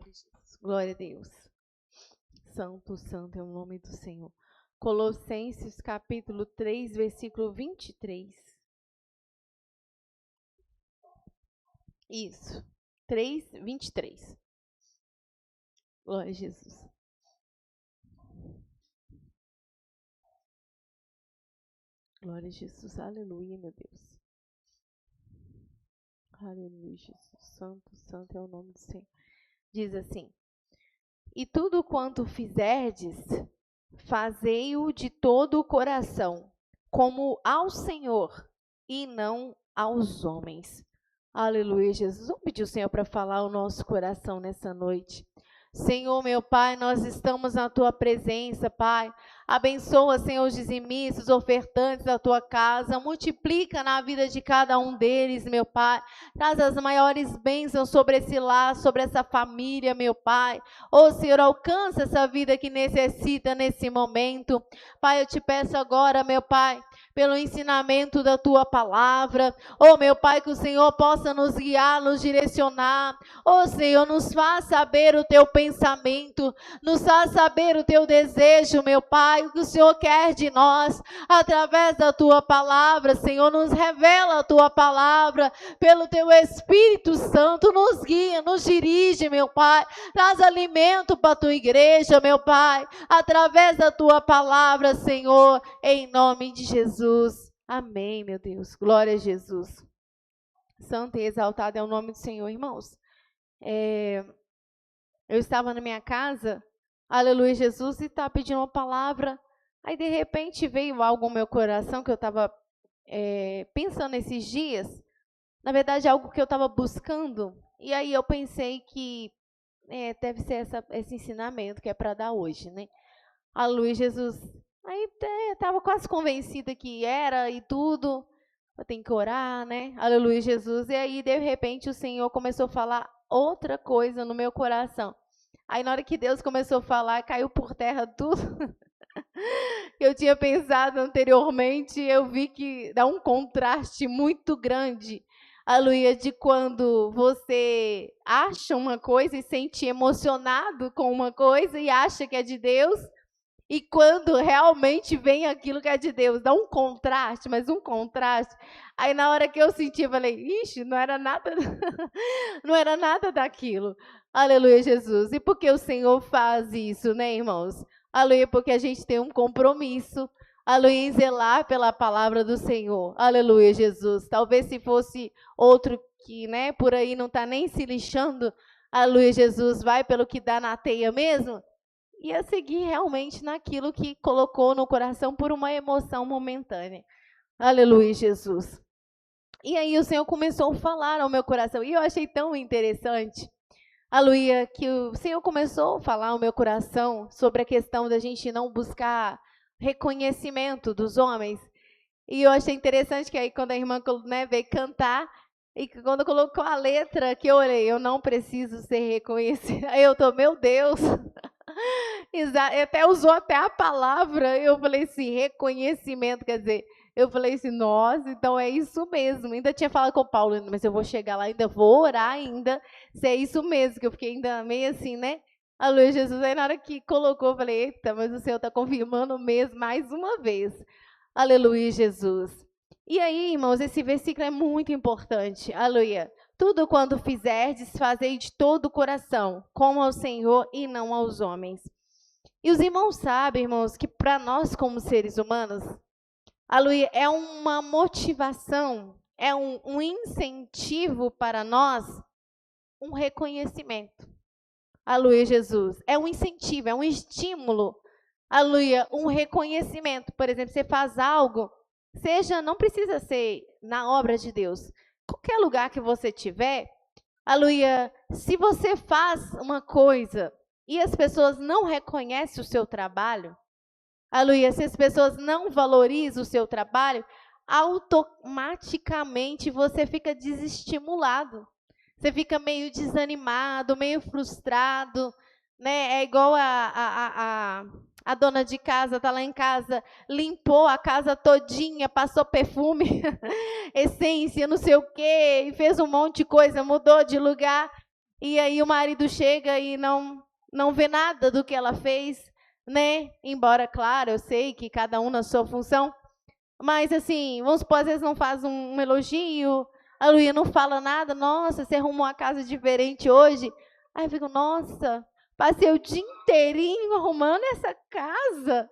Glória a Jesus. Glória a Deus. Santo, santo é o nome do Senhor. Colossenses capítulo 3, versículo 23. Isso. 3, 23. Glória a Jesus. Glória a Jesus. Aleluia, meu Deus. Aleluia, Jesus. Santo, santo é o nome do Senhor. Diz assim: e tudo quanto fizerdes, fazei-o de todo o coração, como ao Senhor, e não aos homens. Aleluia, Jesus. Vamos pedir ao Senhor para falar o nosso coração nessa noite. Senhor, meu Pai, nós estamos na Tua presença, Pai. Abençoa, Senhor, os dizimistas, os ofertantes da Tua casa. Multiplica na vida de cada um deles, meu Pai. Traz as maiores bênçãos sobre esse lar, sobre essa família, meu Pai. Ô, Senhor, alcança essa vida que necessita nesse momento. Pai, eu te peço agora, meu Pai, pelo ensinamento da Tua palavra. Ô, meu Pai, que o Senhor possa nos guiar, nos direcionar. Ô, Senhor, nos faz saber o Teu pensamento, nos faz saber o Teu desejo, meu Pai, o que o Senhor quer de nós, através da Tua palavra. Senhor, nos revela a Tua palavra, pelo Teu Espírito Santo, nos guia, nos dirige, meu Pai, traz alimento para a Tua igreja, meu Pai, através da Tua palavra, Senhor, em nome de Jesus. Amém, meu Deus. Glória a Jesus. Santo e exaltado é o nome do Senhor, irmãos. Eu estava na minha casa, aleluia, Jesus, e estava pedindo uma palavra. Aí, de repente, veio algo ao meu coração que eu estava pensando esses dias. Na verdade, algo que eu estava buscando. E aí eu pensei que deve ser esse ensinamento que é para dar hoje, né? Aleluia, Jesus. Aí estava quase convencida que era e tudo. Eu tenho que orar, né? Aleluia, Jesus. E aí, de repente, o Senhor começou a falar outra coisa no meu coração. Aí, na hora que Deus começou a falar, caiu por terra tudo que eu tinha pensado anteriormente. Eu vi que dá um contraste muito grande, aleluia, de quando você acha uma coisa e sente emocionado com uma coisa e acha que é de Deus, e quando realmente vem aquilo que é de Deus, dá um contraste, mas um contraste. Aí na hora que eu senti, eu falei, ixi, não era nada, não era nada daquilo. Aleluia, Jesus. E por que o Senhor faz isso, né, irmãos? Aleluia, porque a gente tem um compromisso, aleluia, em zelar pela palavra do Senhor. Aleluia, Jesus. Talvez se fosse outro que, né, por aí não está nem se lixando, aleluia, Jesus, vai pelo que dá na teia mesmo, ia seguir realmente naquilo que colocou no coração por uma emoção momentânea. Aleluia, Jesus. E aí o Senhor começou a falar ao meu coração, e eu achei tão interessante, aleluia, que o Senhor começou a falar ao meu coração sobre a questão da gente não buscar reconhecimento dos homens. E eu achei interessante que aí quando a irmã, né, veio cantar, e quando colocou a letra, que eu olhei, eu não preciso ser reconhecida. Aí eu tô, meu Deus... Até usou até a palavra, eu falei assim, reconhecimento, quer dizer, eu falei assim, nossa, então é isso mesmo. Ainda tinha falado com o Paulo, mas eu vou chegar lá, ainda vou orar ainda, se é isso mesmo, que eu fiquei ainda meio assim, né? Aleluia, Jesus. Aí na hora que colocou, eu falei, eita, mas o Senhor está confirmando mesmo mais uma vez. Aleluia, Jesus. E aí, irmãos, esse versículo é muito importante, aleluia. Tudo quanto fizerdes, fazei de todo o coração, como ao Senhor e não aos homens. E os irmãos sabem, irmãos, que para nós como seres humanos, aleluia, é uma motivação, é um incentivo para nós, um reconhecimento. Aleluia, Jesus. É um incentivo, é um estímulo, aleluia, um reconhecimento. Por exemplo, você faz algo, não precisa ser na obra de Deus, qualquer lugar que você tiver, aleluia, se você faz uma coisa e as pessoas não reconhecem o seu trabalho, aleluia, se as pessoas não valorizam o seu trabalho, automaticamente você fica desestimulado, você fica meio desanimado, meio frustrado, né? É igual a dona de casa, está lá em casa, limpou a casa todinha, passou perfume, essência, não sei o quê, e fez um monte de coisa, mudou de lugar. E aí o marido chega e não vê nada do que ela fez, né? Embora, claro, eu sei que cada um na sua função, mas assim, vamos supor, às vezes não faz um elogio, a Luísa não fala nada, nossa, você arrumou uma casa diferente hoje. Aí eu fico, nossa, passei o dia inteirinho arrumando essa casa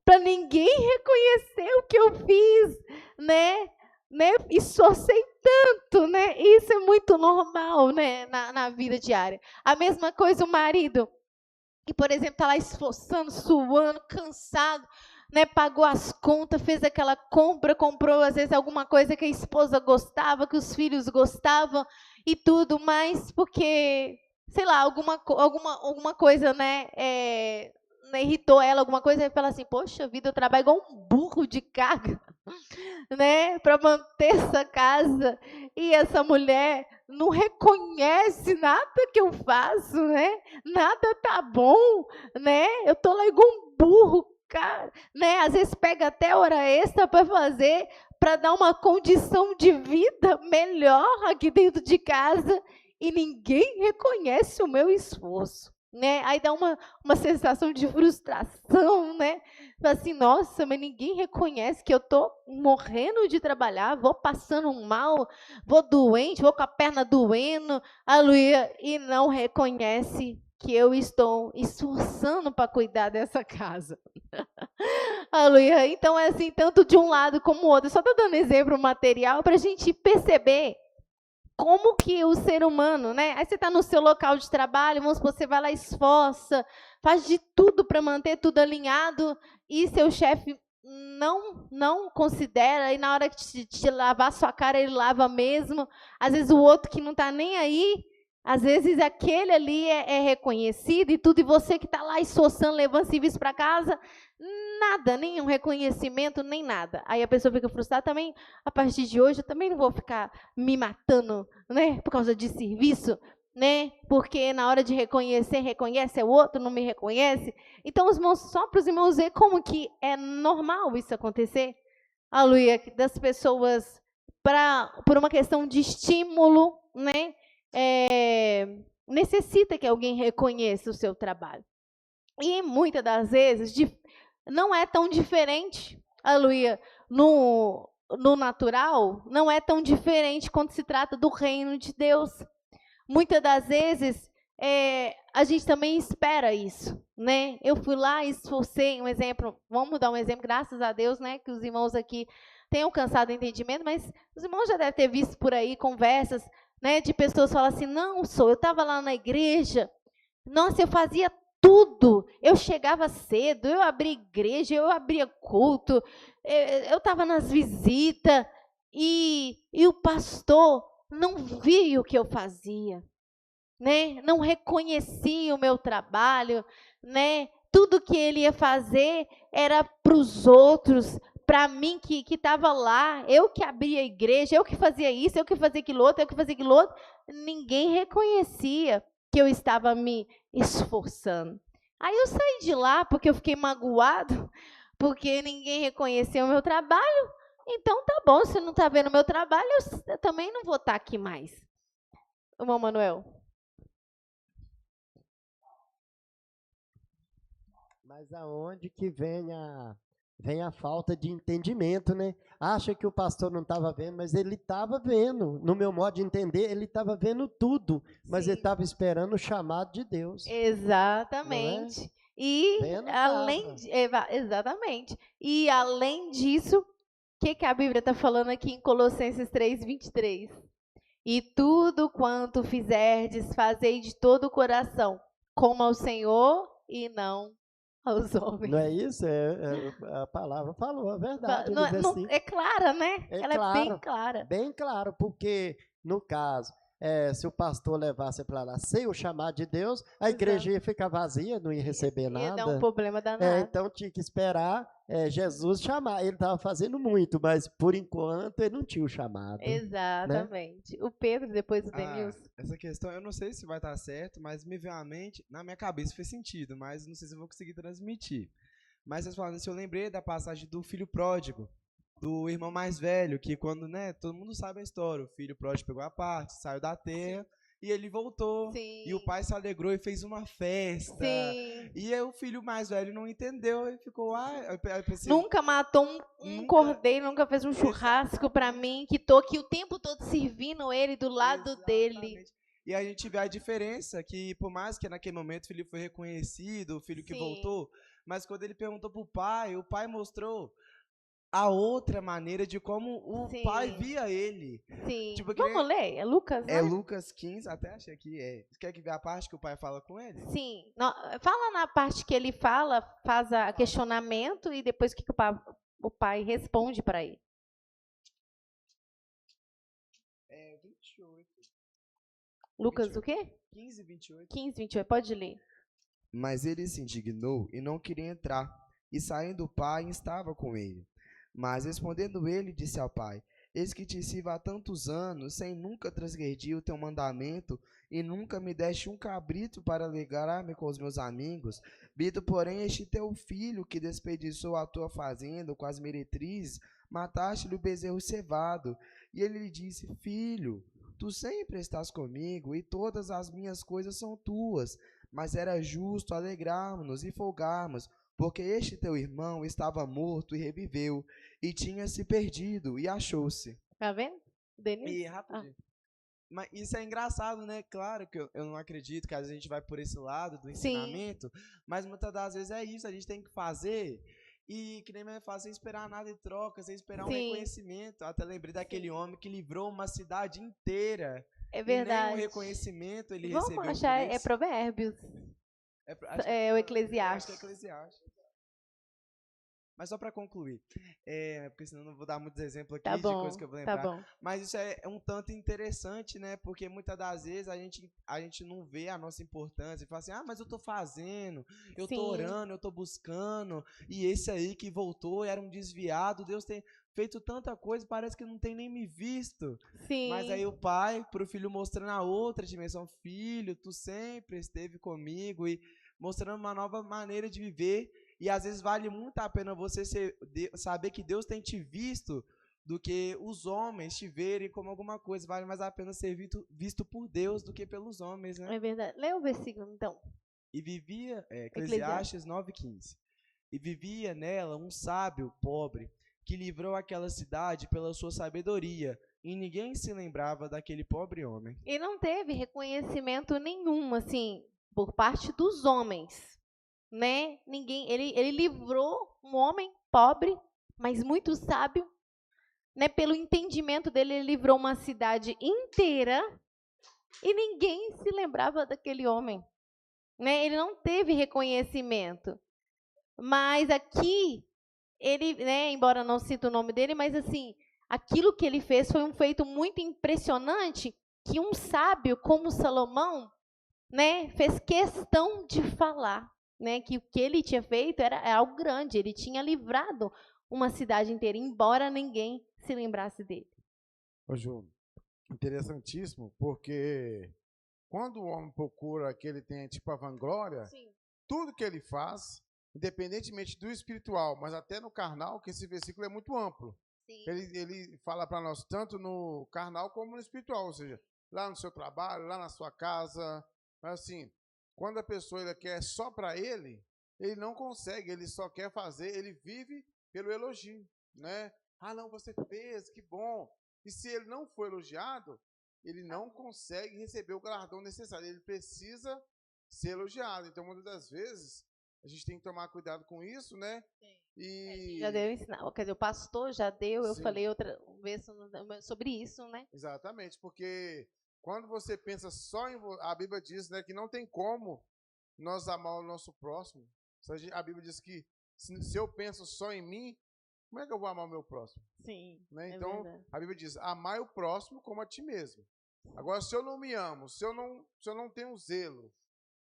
para ninguém reconhecer o que eu fiz, né? Esforcei tanto, né? Isso é muito normal, né? Na vida diária. A mesma coisa o marido, que, por exemplo, está lá esforçando, suando, cansado, né? Pagou as contas, fez aquela compra, comprou, às vezes, alguma coisa que a esposa gostava, que os filhos gostavam e tudo, mas porque, sei lá, alguma coisa, né? Irritou ela, alguma coisa, e fala assim, poxa vida, eu trabalho igual um burro de carga, né, para manter essa casa, e essa mulher não reconhece nada que eu faço, né? Nada tá bom, né? Eu tô lá igual um burro, cara, né? Às vezes pega até hora extra para fazer, para dar uma condição de vida melhor aqui dentro de casa, e ninguém reconhece o meu esforço, né? Aí dá uma sensação de frustração, né? Fala assim, nossa, mas ninguém reconhece que eu estou morrendo de trabalhar, vou passando mal, vou doente, vou com a perna doendo, aleluia, e não reconhece que eu estou esforçando para cuidar dessa casa. Aleluia. Então, é assim, tanto de um lado como o outro. Só estou dando exemplo material para a gente perceber como que o ser humano, né? Aí você está no seu local de trabalho, vamos supor, você vai lá, esforça, faz de tudo para manter tudo alinhado, e seu chefe não considera, e na hora de lavar sua cara, ele lava mesmo. Às vezes o outro que não está nem aí, às vezes aquele ali é reconhecido e tudo, e você que está lá esforçando, levando serviço para casa, nada, nenhum reconhecimento, nem nada. Aí a pessoa fica frustrada também. A partir de hoje, eu também não vou ficar me matando, né, por causa de serviço, né? Porque na hora de reconhecer, reconhece é o outro, não me reconhece. Então, os irmãos, só para os irmãos ver como que é normal isso acontecer, aleluia, das pessoas, por uma questão de estímulo, né, necessita que alguém reconheça o seu trabalho. E muitas das vezes não é tão diferente, aleluia, no natural, não é tão diferente quando se trata do reino de Deus. Muitas das vezes, a gente também espera isso, né? Eu fui lá e esforcei, um exemplo, vamos dar um exemplo, graças a Deus, né, que os irmãos aqui tenham alcançado o entendimento, mas os irmãos já devem ter visto por aí conversas, né, de pessoas falando assim, não, eu estava lá na igreja, nossa, eu fazia tudo, eu chegava cedo, eu abria igreja, eu abria culto, eu estava nas visitas, e o pastor não via o que eu fazia, né? Não reconhecia o meu trabalho, né? Tudo que ele ia fazer era para os outros, para mim que estava lá, eu que abria a igreja, eu que fazia isso, eu que fazia aquilo outro, eu que fazia aquilo outro, ninguém reconhecia que eu estava me esforçando. Aí eu saí de lá porque eu fiquei magoado, porque ninguém reconheceu o meu trabalho. Então tá bom, se não está vendo o meu trabalho, eu também não vou estar aqui mais. Irmão Manuel. Mas aonde que vem a falta de entendimento, né? Acha que o pastor não estava vendo, mas ele estava vendo. No meu modo de entender, ele estava vendo tudo, mas Sim. ele estava esperando o chamado de Deus. Exatamente. Não é? E Vendo além exatamente. E além disso, o que a Bíblia está falando aqui em Colossenses 3:23? E tudo quanto fizerdes, fazei de todo o coração, como ao Senhor e não aos homens. Não é isso? A palavra falou, é verdade. Não, é clara, né? Ela claro, é bem clara. bem claro, porque no caso, se o pastor levasse para lá sem o chamado de Deus, a igreja ia ficar vazia, não ia receber nada. Ia dar um problema danado. Então tinha que esperar Jesus chamar. Ele estava fazendo muito, mas por enquanto ele não tinha o chamado. Exatamente. Né? O Pedro, depois o Denilson. Essa questão, eu não sei se vai estar certo, mas me veio à mente, na minha cabeça fez sentido, mas não sei se eu vou conseguir transmitir. Mas vocês falando isso, eu lembrei da passagem do filho pródigo, do irmão mais velho, que quando, né, todo mundo sabe a história, o filho pródigo pegou a parte, saiu da terra E ele voltou. Sim. E o pai se alegrou e fez uma festa. Sim. E aí o filho mais velho não entendeu e ficou, eu pensei, Nunca matou um Nunca- cordeiro, nunca fez um churrasco pra Exatamente. mim, que tô aqui o tempo todo servindo ele do lado dele. Exatamente. E a gente vê a diferença, que por mais que naquele momento o filho foi reconhecido, o filho que Sim. voltou, mas quando ele perguntou pro pai, o pai mostrou a outra maneira de como o Sim. pai via ele. Sim. Tipo, que Vamos ler? É Lucas, né? É Lucas 15, até achei aqui. Você quer que veja a parte que o pai fala com ele? Sim. Fala na parte que ele fala, faz a questionamento e depois que o pai responde para ele. 28. Lucas 28. o quê? 15, 28. 15, 28. Pode ler. Mas ele se indignou e não queria entrar. E saindo o pai, estava com ele. Mas respondendo ele, disse ao pai: Eis que te sirvo há tantos anos, sem nunca transgredir o teu mandamento, e nunca me deste um cabrito para alegrar-me com os meus amigos. Vindo, porém, este teu filho, que desperdiçou a tua fazenda com as meretrizes, mataste-lhe o bezerro cevado. E ele lhe disse: Filho, tu sempre estás comigo, e todas as minhas coisas são tuas. Mas era justo alegrarmos-nos e folgarmos, porque este teu irmão estava morto e reviveu, e tinha se perdido e achou-se. Tá vendo? Denise? E rapidinho. Mas isso é engraçado, né? Claro que eu não acredito que às vezes a gente vai por esse lado do ensinamento, mas muitas das vezes é isso, a gente tem que fazer. E que nem me faz sem esperar nada em troca, sem esperar um Sim. reconhecimento. Até lembrei daquele Sim. homem que livrou uma cidade inteira. É E nem um verdade. reconhecimento ele Vamos recebeu achar, por é isso. Provérbios. Acho que É o Acho Eclesiastes. que é Eclesiastes. Mas só para concluir, porque senão eu não vou dar muitos exemplos aqui Tá de bom, coisas que eu vou tá lembrar. bom. Mas isso é um tanto interessante, né? Porque muitas das vezes a gente não vê a nossa importância e fala assim, mas eu tô fazendo, eu tô Sim. orando, eu tô buscando, e esse aí que voltou era um desviado, Deus tem feito tanta coisa, parece que não tem nem me visto. Sim. Mas aí o pai, pro filho mostrando a outra dimensão, filho, tu sempre esteve comigo, e mostrando uma nova maneira de viver. E às vezes vale muito a pena você saber que Deus tem te visto do que os homens te verem como alguma coisa. Vale mais a pena ser visto por Deus do que pelos homens, né? É verdade. Lê o versículo, então. E vivia, Eclesiastes 9:15. E vivia nela um sábio pobre, que livrou aquela cidade pela sua sabedoria, e ninguém se lembrava daquele pobre homem. E não teve reconhecimento nenhum, assim, por parte dos homens, né? Ninguém, ele livrou um homem pobre, mas muito sábio, né? Pelo entendimento dele, ele livrou uma cidade inteira e ninguém se lembrava daquele homem, né? Ele não teve reconhecimento. Mas aqui ele, né, embora não cite o nome dele, mas assim, aquilo que ele fez foi um feito muito impressionante, que um sábio como Salomão, né, fez questão de falar, né, que o que ele tinha feito era algo grande, ele tinha livrado uma cidade inteira, embora ninguém se lembrasse dele. Ô, Ju, interessantíssimo, porque quando o homem procura que ele tenha tipo a vanglória, Sim. tudo que ele faz, independentemente do espiritual, mas até no carnal, que esse versículo é muito amplo. Sim. Ele fala para nós tanto no carnal como no espiritual, ou seja, lá no seu trabalho, lá na sua casa. Mas assim, quando a pessoa ele quer só para ele não consegue, ele só quer fazer, ele vive pelo elogio, né? Ah, não, você fez, que bom. E se ele não for elogiado, ele não consegue receber o galardão necessário, ele precisa ser elogiado. Então, muitas das vezes, a gente tem que tomar cuidado com isso, né? Sim. E... Já deu ensinar, quer dizer, o pastor já deu, eu Sim. falei outra vez sobre isso, né? Exatamente, porque quando você pensa só em... A Bíblia diz, né, que não tem como nós amar o nosso próximo. A Bíblia diz que se eu penso só em mim, como é que eu vou amar o meu próximo? Sim, né? Então, a Bíblia diz, amai o próximo como a ti mesmo. Agora, se eu não me amo, se eu não tenho zelo,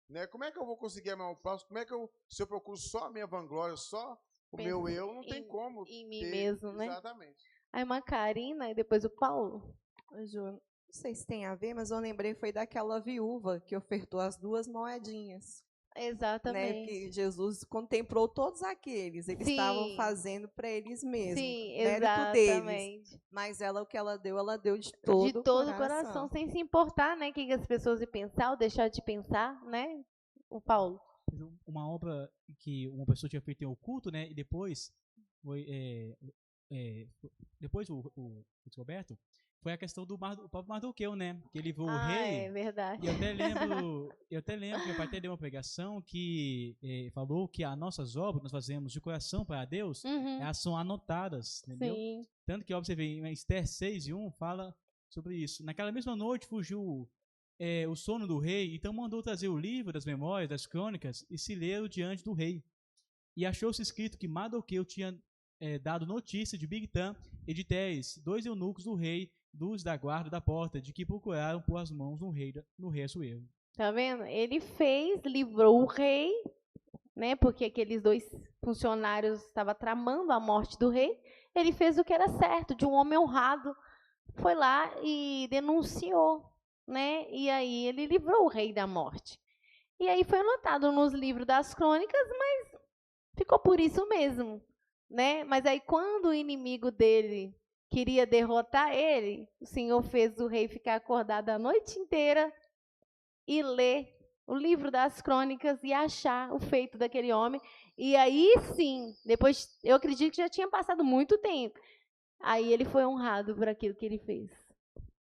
né, como é que eu vou conseguir amar o próximo? Como é que se eu procuro só a minha vanglória, só o meu eu, não tem como em mim ter, mesmo, né? Exatamente. A irmã Karina e depois o Paulo. Oi, Ju, não sei se tem a ver, mas eu lembrei foi daquela viúva que ofertou as 2 moedinhas. né? Exatamente. Porque Jesus contemplou todos aqueles, eles estavam Sim. fazendo para eles mesmos, Sim, mérito deles. exatamente. Mas o que ela deu de De todo todo o o coração, sem se importar, né, o que as pessoas iam pensar ou deixar de pensar, né, o Paulo. Uma obra que uma pessoa tinha feito em oculto, né? E depois foi depois o descoberto foi a questão do próprio Mardoqueu, né? Que ele viu o rei. É verdade. E eu até lembro que meu pai até deu uma pregação que falou que as nossas obras que nós fazemos de coração para Deus, elas são anotadas, entendeu? Sim. Tanto que, ó, você vê, em Esther 6:1 fala sobre isso. Naquela mesma noite fugiu o sono do rei, então mandou trazer o livro das memórias, das crônicas, e se leu diante do rei. E achou-se escrito que Mardoqueu tinha dado notícia de Bigtan e de Teres, 2 eunucos do rei, dos da guarda da porta, de que procuraram pôr as mãos no rei Assuero. Tá vendo? Ele livrou o rei, né? Porque aqueles 2 funcionários estavam tramando a morte do rei. Ele fez o que era certo, de um homem honrado. Foi lá e denunciou, né? E aí ele livrou o rei da morte. E aí foi anotado nos livros das crônicas, mas ficou por isso mesmo, né? Mas aí quando o inimigo dele queria derrotar ele, o Senhor fez o rei ficar acordado a noite inteira e ler o livro das crônicas e achar o feito daquele homem. E aí sim, depois, eu acredito que já tinha passado muito tempo, aí ele foi honrado por aquilo que ele fez.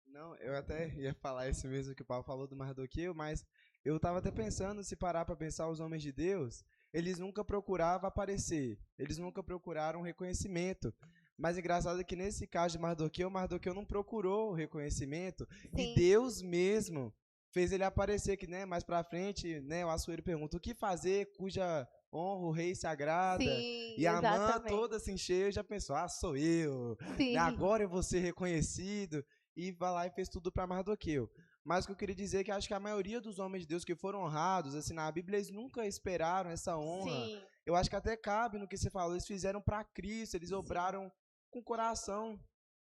Não, eu até ia falar isso mesmo que o Paulo falou do Mardoqueu, mas eu estava até pensando, se parar para pensar, os homens de Deus, eles nunca procuravam aparecer, eles nunca procuraram reconhecimento. Mas engraçado é que nesse caso de Mardoqueu não procurou reconhecimento. Sim. E Deus mesmo fez ele aparecer, que, né, mais pra frente, né, o Assuero pergunta, o que fazer cuja honra o rei se agrada? Sim, E a Amã exatamente. toda se encheu e já pensou, sou eu, Sim. agora eu vou ser reconhecido. E vai lá e fez tudo para Mardoqueu. Mas o que eu queria dizer é que acho que a maioria dos homens de Deus que foram honrados, assim, na Bíblia, eles nunca esperaram essa honra. Sim. Eu acho que até cabe no que você falou, eles fizeram para Cristo, eles obraram com coração.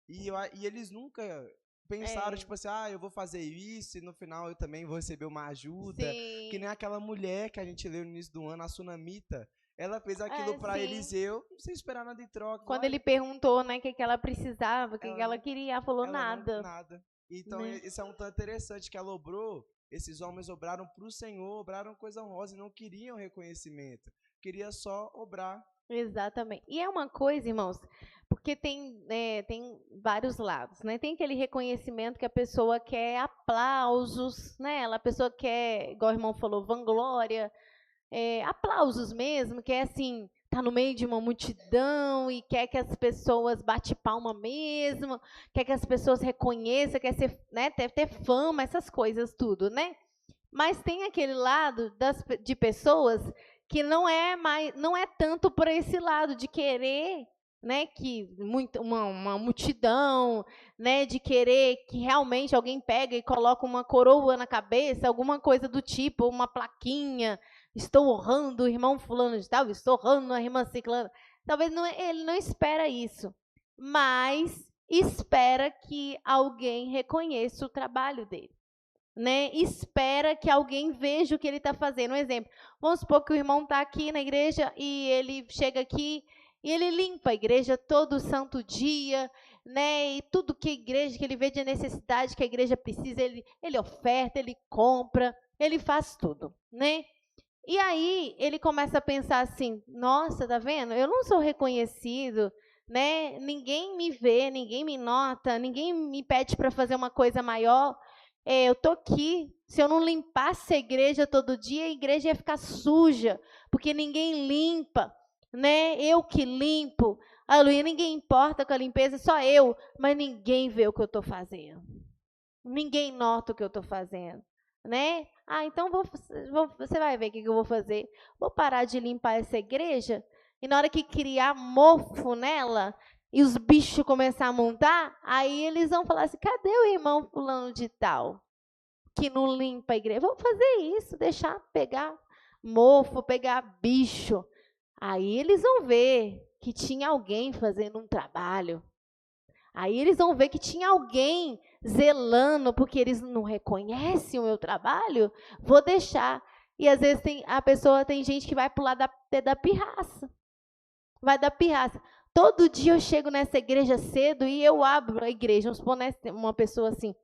E eles nunca pensaram, tipo assim, eu vou fazer isso e no final eu também vou receber uma ajuda. Sim. Que nem aquela mulher que a gente leu no início do ano, a Sunamita. Ela fez aquilo para sim. Eliseu, sem esperar nada em troca. Quando ele perguntou, né, o que ela precisava, o que ela não- queria, ela falou nada. Nada. Então, Né? isso é um tanto interessante, que ela obrou, esses homens obraram para o Senhor, obraram coisa honrosa e não queriam reconhecimento. Queria só obrar. Exatamente. E é uma coisa, irmãos, porque tem vários lados, né? Tem aquele reconhecimento que a pessoa quer aplausos, né? A pessoa quer, igual o irmão falou, vanglória, aplausos mesmo, quer assim, tá no meio de uma multidão e quer que as pessoas bate palma mesmo, quer que as pessoas reconheçam, quer ser, né, ter fama, essas coisas tudo, né? Mas tem aquele lado de pessoas que não é tanto por esse lado de querer, né, que uma multidão, né, de querer que realmente alguém pega e coloca uma coroa na cabeça, alguma coisa do tipo, uma plaquinha, estou honrando o irmão fulano de tal, estou honrando a irmã ciclana. Talvez ele não espera isso, mas espera que alguém reconheça o trabalho dele. Né, espera que alguém veja o que ele está fazendo. Um exemplo, vamos supor que o irmão está aqui na igreja e ele chega aqui e ele limpa a igreja todo santo dia, né, e tudo que a igreja, que ele vê de necessidade que a igreja precisa, ele oferta, ele compra, ele faz tudo, né? E aí ele começa a pensar assim, nossa, tá vendo? Eu não sou reconhecido, né? Ninguém me vê, ninguém me nota, ninguém me pede para fazer uma coisa maior. Eu estou aqui, se eu não limpasse a igreja todo dia, a igreja ia ficar suja, porque ninguém limpa, né? Eu que limpo, aleluia, ninguém importa com a limpeza, só eu, mas ninguém vê o que eu estou fazendo. Ninguém nota o que eu estou fazendo, né? Então você vai ver o que eu vou fazer. Vou parar de limpar essa igreja, e na hora que criar mofo nela, e os bichos começar a montar, aí eles vão falar assim, cadê o irmão fulano de tal, que não limpa a igreja? Vamos fazer isso, deixar pegar mofo, pegar bicho. Aí eles vão ver que tinha alguém fazendo um trabalho. Aí eles vão ver que tinha alguém zelando, porque eles não reconhecem o meu trabalho, vou deixar. E às vezes a pessoa tem gente que vai pular da pirraça. Vai da pirraça. Todo dia eu chego nessa igreja cedo e eu abro a igreja. Vamos supor, né, uma pessoa assim,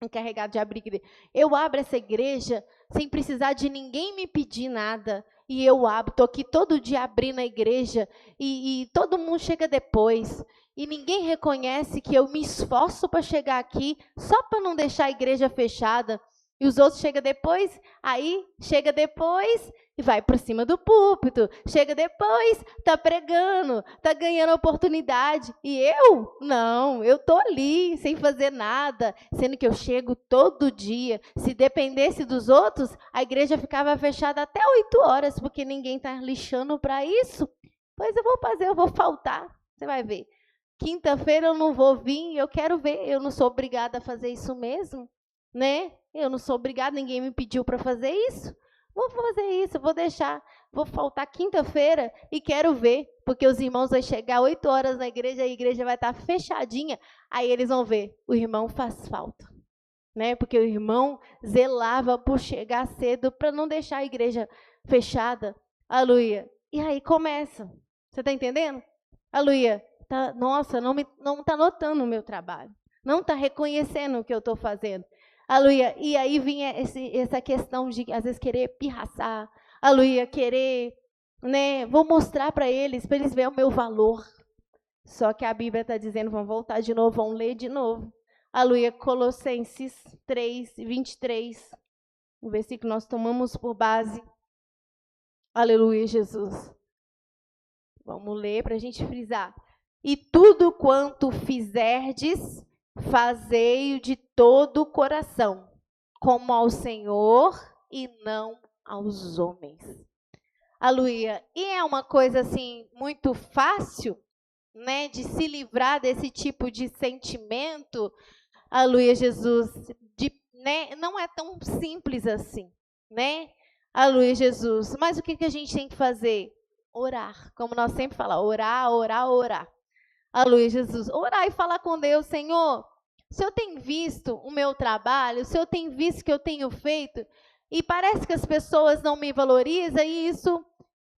encarregada de abrir igreja. Eu abro essa igreja sem precisar de ninguém me pedir nada. E eu abro, estou aqui todo dia abrindo a igreja e todo mundo chega depois. E ninguém reconhece que eu me esforço para chegar aqui só para não deixar a igreja fechada. E os outros chegam depois, aí chega depois e vai por cima do púlpito. Chega depois, está pregando, está ganhando oportunidade. E eu? Não, eu estou ali sem fazer nada, sendo que eu chego todo dia. Se dependesse dos outros, a igreja ficava fechada até 8 horas, porque ninguém está lixando para isso. Pois eu vou fazer, eu vou faltar, você vai ver. Quinta-feira eu não vou vir, eu quero ver, eu não sou obrigada a fazer isso mesmo, né? Eu não sou obrigada, ninguém me pediu para fazer isso. Vou fazer isso, vou deixar, vou faltar quinta-feira e quero ver, porque os irmãos vão chegar 8 horas na igreja, a igreja vai estar fechadinha, aí eles vão ver, o irmão faz falta, né? Porque o irmão zelava por chegar cedo para não deixar a igreja fechada, aleluia. E aí começa, você está entendendo? Aleluia, nossa, não está notando o meu trabalho, não está reconhecendo o que eu estou fazendo. Aleluia. E aí vinha essa questão de, às vezes, querer pirraçar. Aleluia. Querer, né? Vou mostrar para eles verem o meu valor. Só que a Bíblia está dizendo, vamos voltar de novo, vamos ler de novo. Aleluia. Colossenses 3, 23. O versículo que nós tomamos por base. Aleluia, Jesus. Vamos ler para a gente frisar. E tudo quanto fizerdes, fazei-o de todo o coração, como ao Senhor e não aos homens. Aleluia. E é uma coisa assim muito fácil, né, de se livrar desse tipo de sentimento. Aleluia, Jesus. Né, não é tão simples assim, né? Aleluia, Jesus. Mas o que a gente tem que fazer? Orar. Como nós sempre falamos, orar, orar, orar. Aleluia, Jesus. Orar e falar com Deus, Senhor, o Senhor tem visto o meu trabalho, o Senhor tem visto o que eu tenho feito, e parece que as pessoas não me valorizam, e isso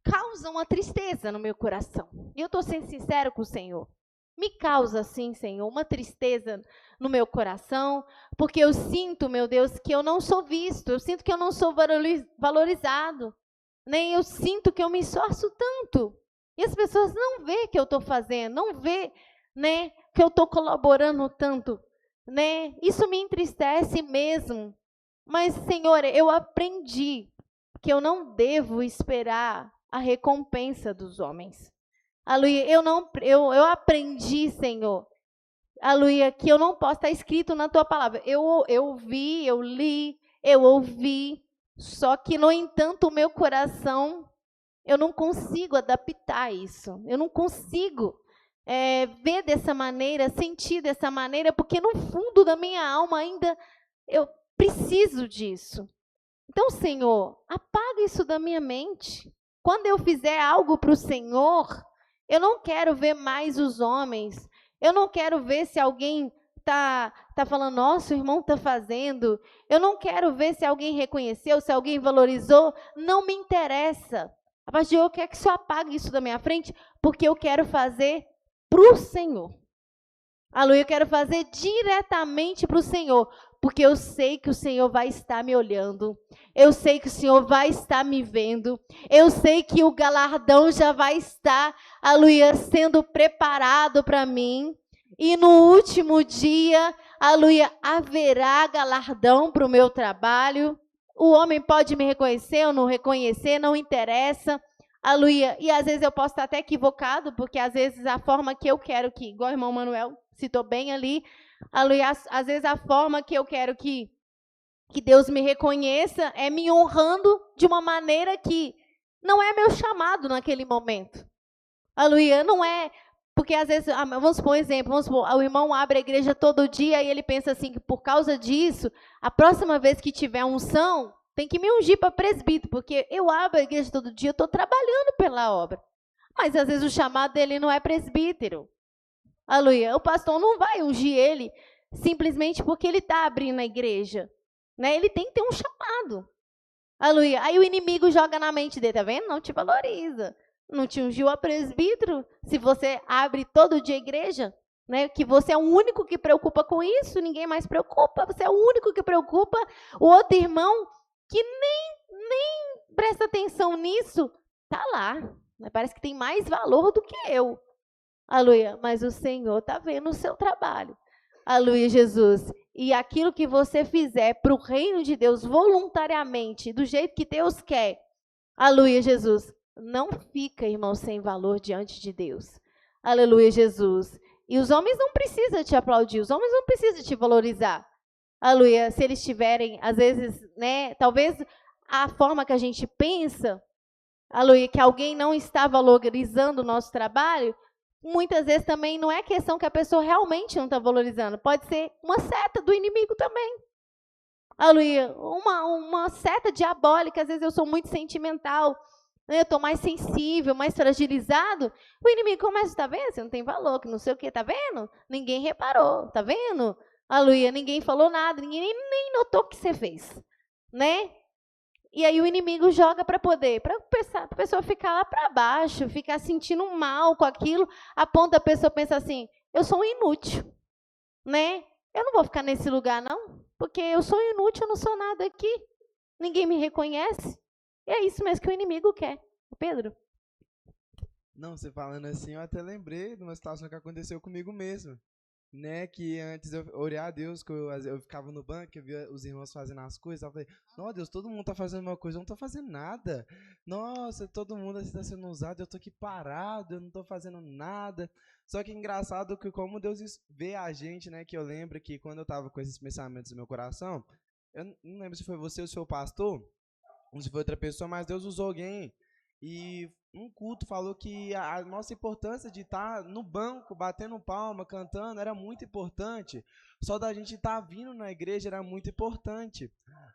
causa uma tristeza no meu coração. E eu estou sendo sincero com o Senhor. Me causa, sim, Senhor, uma tristeza no meu coração, porque eu sinto, meu Deus, que eu não sou visto, eu sinto que eu não sou valorizado, nem eu sinto que eu me esforço tanto. E as pessoas não vê que eu estou fazendo, não vê, né, que eu estou colaborando tanto, né? Isso me entristece mesmo. Mas, Senhor, eu aprendi que eu não devo esperar a recompensa dos homens. Aleluia. Eu aprendi, Senhor, aleluia, que eu não posso estar escrito na tua palavra. Eu vi, eu li, eu ouvi, só que, no entanto, o meu coração, eu não consigo adaptar isso. Eu não consigo ver dessa maneira, sentir dessa maneira, porque no fundo da minha alma ainda eu preciso disso. Então, Senhor, apaga isso da minha mente. Quando eu fizer algo para o Senhor, eu não quero ver mais os homens. Eu não quero ver se alguém tá falando, nossa, o irmão está fazendo. Eu não quero ver se alguém reconheceu, se alguém valorizou. Não me interessa. A partir de hoje, eu quero que o Senhor apague isso da minha frente, porque eu quero fazer para o Senhor. Aleluia, eu quero fazer diretamente para o Senhor, porque eu sei que o Senhor vai estar me olhando, eu sei que o Senhor vai estar me vendo, eu sei que o galardão já vai estar, aleluia, sendo preparado para mim, e no último dia, aleluia, haverá galardão para o meu trabalho. O homem pode me reconhecer ou não reconhecer, não interessa, aleluia. E às vezes eu posso estar até equivocado, porque às vezes a forma que eu quero que, igual o irmão Manuel citou bem ali, aleluia, às vezes a forma que eu quero que Deus me reconheça é me honrando de uma maneira que não é meu chamado naquele momento. Aleluia, não é, porque às vezes, vamos supor um exemplo, o irmão abre a igreja todo dia e ele pensa assim, que por causa disso, a próxima vez que tiver unção, tem que me ungir para presbítero, porque eu abro a igreja todo dia, eu estou trabalhando pela obra. Mas às vezes o chamado dele não é presbítero. Aleluia, o pastor não vai ungir ele simplesmente porque ele está abrindo a igreja, né? Ele tem que ter um chamado. Aleluia. Aí o inimigo joga na mente dele, tá vendo? Não te valoriza. Não te ungiu a presbítero. Se você abre todo dia a igreja, né, que você é o único que preocupa com isso, ninguém mais preocupa, você é o único que preocupa. O outro irmão que nem presta atenção nisso, tá lá. Mas parece que tem mais valor do que eu. Aleluia. Mas o Senhor tá vendo o seu trabalho. Aleluia, Jesus. E aquilo que você fizer para o reino de Deus voluntariamente, do jeito que Deus quer, aleluia, Jesus, não fica, irmão, sem valor diante de Deus. Aleluia, Jesus. E os homens não precisam te aplaudir, os homens não precisam te valorizar. Aleluia. Se eles tiverem, às vezes, né, talvez a forma que a gente pensa, aleluia, que alguém não está valorizando o nosso trabalho, muitas vezes também não é questão que a pessoa realmente não está valorizando. Pode ser uma seta do inimigo também. Aleluia. Uma seta diabólica. Às vezes eu sou muito sentimental. Eu estou mais sensível, mais fragilizado. O inimigo começa, tá vendo? Você não tem valor, que não sei o quê, tá vendo? Ninguém reparou, tá vendo? Aleluia. Ninguém falou nada, ninguém nem notou o que você fez. Né? E aí o inimigo joga para a pessoa ficar lá para baixo, ficar sentindo mal com aquilo, a ponto da pessoa pensar assim, eu sou um inútil, né? Eu não vou ficar nesse lugar, não, porque eu sou inútil, eu não sou nada aqui, ninguém me reconhece. E é isso mesmo que o inimigo quer. Pedro? Não, você falando assim, eu até lembrei de uma situação que aconteceu comigo mesmo. Né, que antes eu orei a Deus, que eu ficava no banco, eu via os irmãos fazendo as coisas, eu falei, nossa, Deus, todo mundo tá fazendo uma coisa, eu não tô fazendo nada. Nossa, todo mundo está sendo usado, eu tô aqui parado, eu não tô fazendo nada. Só que é engraçado que como Deus vê a gente, né, que eu lembro que quando eu tava com esses pensamentos no meu coração, eu não lembro se foi você ou se foi o pastor, ou se foi outra pessoa, mas Deus usou alguém. E um culto falou que a nossa importância de estar no banco, batendo palma, cantando, era muito importante. Só da gente estar vindo na igreja era muito importante.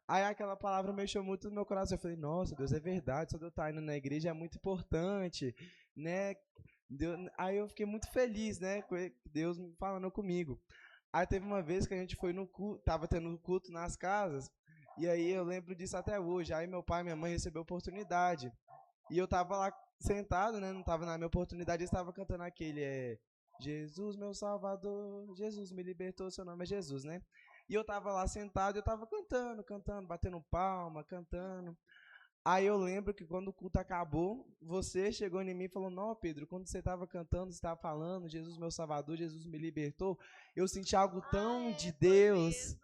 Aí aquela palavra mexeu muito no meu coração. Eu falei, nossa, Deus, é verdade, só de eu estar indo na igreja é muito importante, né? Aí eu fiquei muito feliz, né, com Deus falando comigo. Aí teve uma vez que a gente foi no culto, tava tendo culto nas casas, e aí eu lembro disso até hoje. Aí meu pai e minha mãe receberam a oportunidade. E eu tava lá sentado, né? Não tava na minha oportunidade, eu estava cantando aquele Jesus, meu Salvador, Jesus me libertou, seu nome é Jesus, né? E eu tava lá sentado, eu tava cantando, batendo palma, cantando. Aí eu lembro que quando o culto acabou, você chegou em mim e falou, não, Pedro, quando você estava cantando, você estava falando, Jesus, meu Salvador, Jesus me libertou, eu senti algo tão de Deus.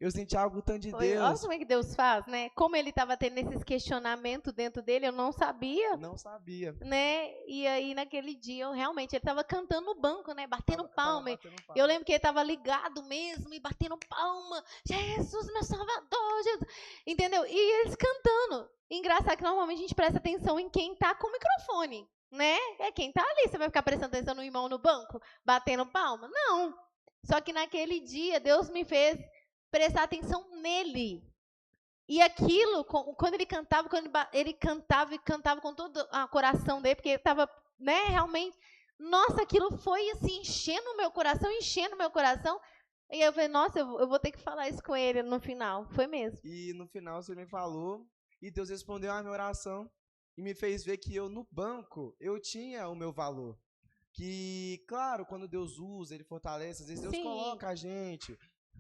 Eu senti algo tão de Deus. Olha como é que Deus faz, né? Como ele estava tendo esses questionamentos dentro dele, eu não sabia. Não sabia. Né? E aí, naquele dia, ele estava cantando no banco, né? Batendo palma. Batendo palma. Eu lembro que ele estava ligado mesmo e batendo palma. Jesus, meu Salvador, Jesus. Entendeu? E eles cantando. Engraçado que normalmente a gente presta atenção em quem está com o microfone, né? É quem está ali. Você vai ficar prestando atenção no irmão no banco, batendo palma? Não. Só que naquele dia, Deus me fez prestar atenção nele. E aquilo, quando ele cantava e cantava com todo o coração dele, porque ele estava, né, realmente, nossa, aquilo foi assim, enchendo o meu coração. E eu falei, nossa, eu vou ter que falar isso com ele no final. Foi mesmo. E no final você me falou, e Deus respondeu a minha oração, e me fez ver que eu, no banco, eu tinha o meu valor. Que, claro, quando Deus usa, Ele fortalece, às vezes Deus coloca a gente.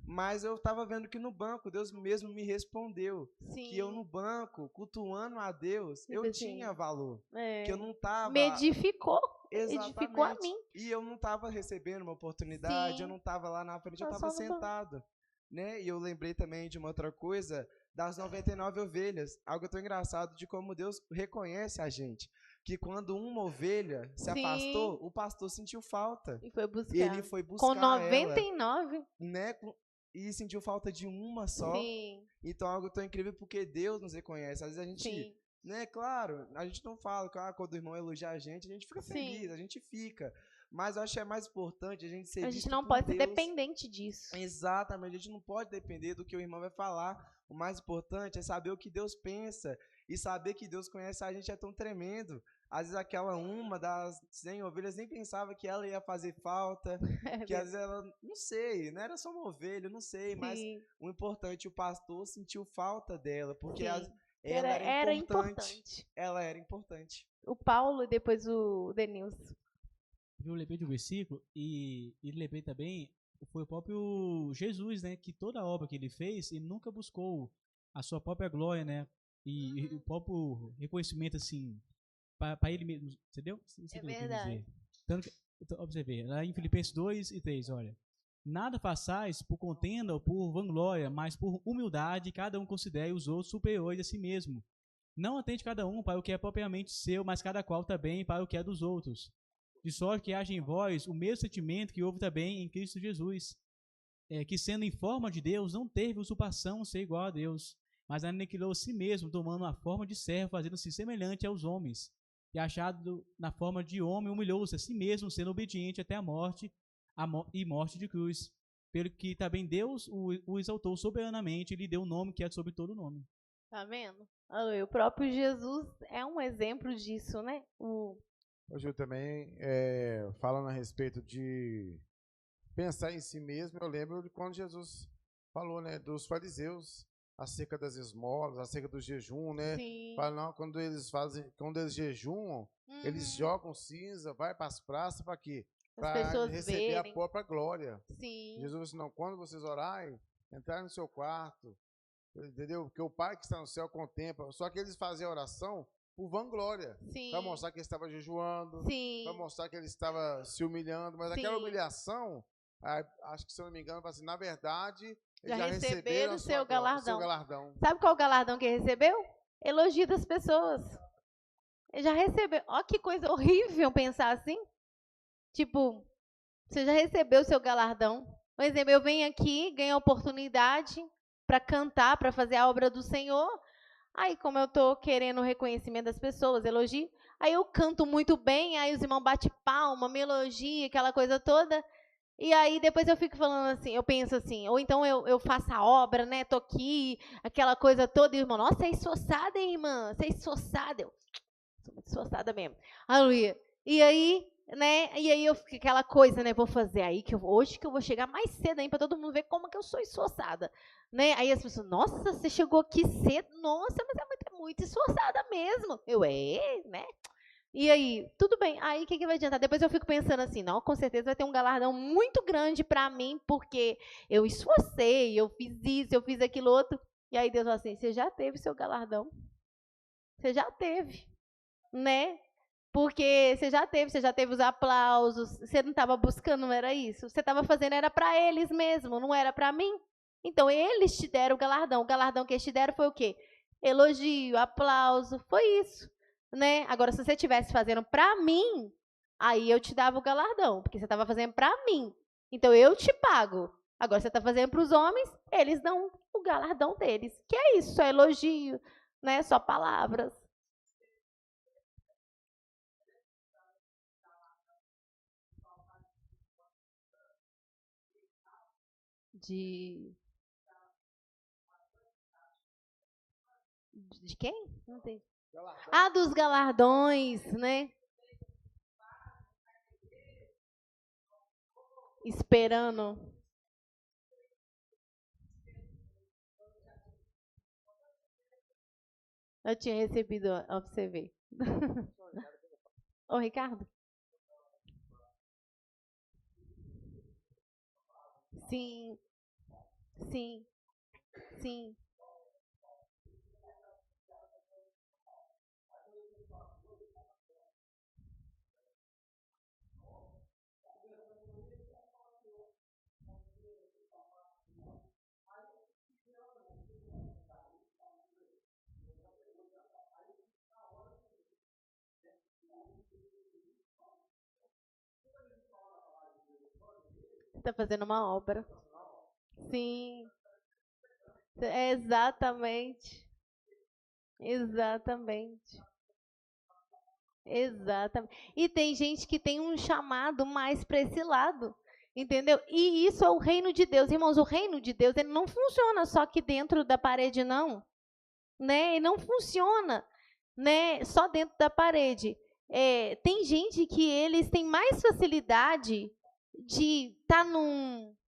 Mas eu estava vendo que no banco, Deus mesmo me respondeu. Sim. Que eu no banco, cultuando a Deus, eu tinha valor. Que eu não estava... Me edificou. Exatamente. Edificou a mim. E eu não estava recebendo uma oportunidade, eu não estava lá na frente, eu estava sentado. Né? E eu lembrei também de uma outra coisa, das 99 ovelhas. Algo tão engraçado de como Deus reconhece a gente. Que quando uma ovelha se afastou, o pastor sentiu falta. E foi buscar. Ele foi buscar com 99. ela, né? E sentiu falta de uma só. Sim. Então, algo tão incrível porque Deus nos reconhece. Às vezes a gente, né, claro, a gente não fala que quando o irmão elogia a gente fica feliz, a gente fica. Mas eu acho que é mais importante a gente ser A gente não pode ser dependente disso. Exatamente, a gente não pode depender do que o irmão vai falar. O mais importante é saber o que Deus pensa. E saber que Deus conhece a gente é tão tremendo. Às vezes aquela uma das 100 ovelhas nem pensava que ela ia fazer falta. Que às vezes ela, não sei, não era só uma ovelha, não sei. Mas o importante, o pastor sentiu falta dela. Porque Era importante. Ela era importante. O Paulo e depois o Denilson. Eu lembrei de um versículo e lembrei também, foi o próprio Jesus, né? Que toda a obra que ele fez, ele nunca buscou a sua própria glória, né? E o próprio reconhecimento, assim, para ele mesmo, entendeu? É verdade. Tanto que, então, ó, pra você ver, lá em Filipenses 2:3, olha. Nada façais por contenda ou por vanglória, mas por humildade, cada um considere os outros superiores a si mesmo. Não atende cada um para o que é propriamente seu, mas cada qual também para o que é dos outros. De sorte que haja em vós o mesmo sentimento que houve também em Cristo Jesus, que sendo em forma de Deus, não teve usurpação ser igual a Deus, mas aniquilou a si mesmo, tomando a forma de servo, fazendo-se semelhante aos homens. E achado na forma de homem, humilhou-se a si mesmo, sendo obediente até a morte, e morte de cruz. Pelo que também Deus o exaltou soberanamente e lhe deu um nome que é sobre todo nome. Tá vendo? O próprio Jesus é um exemplo disso, né? Hoje eu também, falando a respeito de pensar em si mesmo, eu lembro de quando Jesus falou, né, dos fariseus, acerca das esmolas, acerca do jejum, né? Sim. Fala, não, quando eles jejuam, eles jogam cinza, vai para as praças, para quê? Para receber verem a própria glória. Sim. Jesus disse, não, quando vocês orarem, entrar no seu quarto, entendeu? Porque o Pai que está no céu contempla. Só que eles faziam a oração por vanglória, para mostrar que ele estava jejuando, para mostrar que ele estava se humilhando, mas aquela humilhação, acho que se eu não me engano, assim, na verdade, eles já receberam o seu galardão. Sabe qual o galardão que ele recebeu? Elogio das pessoas. Ele já recebeu. Olha que coisa horrível pensar assim. Tipo, você já recebeu o seu galardão. Por exemplo, eu venho aqui, ganho a oportunidade para cantar, para fazer a obra do Senhor. Aí, como eu estou querendo o reconhecimento das pessoas, elogio, aí eu canto muito bem, aí os irmãos batem palma, me elogiam, aquela coisa toda. E aí, depois eu fico falando assim, eu penso assim, ou então eu faço a obra, né, tô aqui, aquela coisa toda, e o irmão, nossa, você é esforçada, hein, irmã? Você é esforçada. Eu sou muito esforçada mesmo. Aleluia. E aí, né, eu fico aquela coisa, né, vou fazer aí, hoje que eu vou chegar mais cedo aí, para todo mundo ver como que eu sou esforçada. Né? Aí as pessoas, nossa, você chegou aqui cedo, nossa, mas é muito esforçada mesmo. Eu, né? E aí, tudo bem, aí o que vai adiantar? Depois eu fico pensando assim, não, com certeza vai ter um galardão muito grande para mim, porque eu esforcei, eu fiz isso, eu fiz aquilo outro. E aí Deus fala assim, você já teve seu galardão. Você já teve, né? Porque você já teve os aplausos, você não estava buscando, não era isso. Você estava fazendo, era para eles mesmo, não era para mim. Então, eles te deram o galardão. O galardão que eles te deram foi o quê? Elogio, aplauso, foi isso. Né? Agora, se você estivesse fazendo para mim, aí eu te dava o galardão, porque você estava fazendo para mim. Então, eu te pago. Agora, você está fazendo para os homens, eles dão o galardão deles. Que é isso, só elogio, né? Só palavras. De quem? Não tem. Dos galardões, né? Esperando. Eu tinha recebido, ó, pra você ver. Ô, Ricardo? Sim. Sim. Sim. Está fazendo uma obra. Sim. Exatamente. Exatamente. Exatamente. E tem gente que tem um chamado mais para esse lado, entendeu? E isso é o reino de Deus. Irmãos, o reino de Deus ele não funciona só aqui dentro da parede, não. Né? Ele não funciona, né, só dentro da parede. Tem gente que eles têm mais facilidade de estar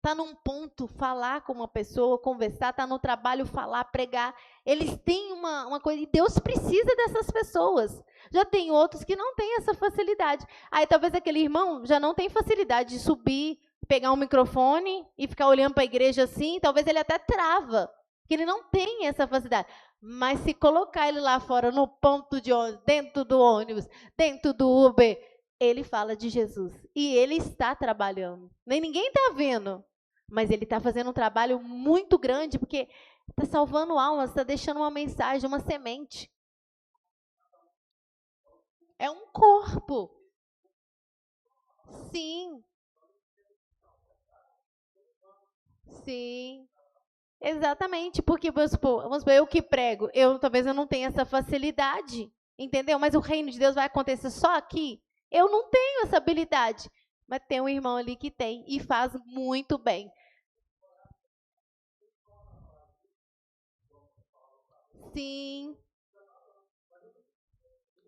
Tá num ponto, falar com uma pessoa, conversar, tá no trabalho, falar, pregar. Eles têm uma coisa, e Deus precisa dessas pessoas. Já tem outros que não têm essa facilidade. Aí talvez aquele irmão já não tem facilidade de subir, pegar um microfone e ficar olhando para a igreja assim, talvez ele até trava, porque ele não tem essa facilidade. Mas se colocar ele lá fora, no ponto de ônibus, dentro do ônibus, dentro do Uber, ele fala de Jesus. E ele está trabalhando. Nem ninguém está vendo, mas ele está fazendo um trabalho muito grande, porque está salvando almas, está deixando uma mensagem, uma semente. É um corpo. Sim. Sim. Exatamente, porque vamos supor, eu que prego, talvez eu não tenha essa facilidade, entendeu? Mas o reino de Deus vai acontecer só aqui. Eu não tenho essa habilidade, mas tem um irmão ali que tem e faz muito bem. Sim.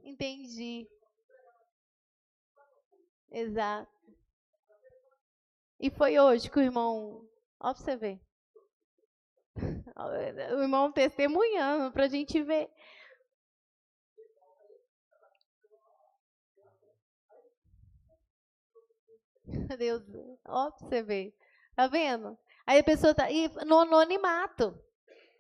Entendi. Exato. E foi hoje que o irmão, ó, pra você ver. O irmão testemunhando para a gente ver. Deus, ó, pra você ver. Tá vendo? Aí a pessoa tá no anonimato,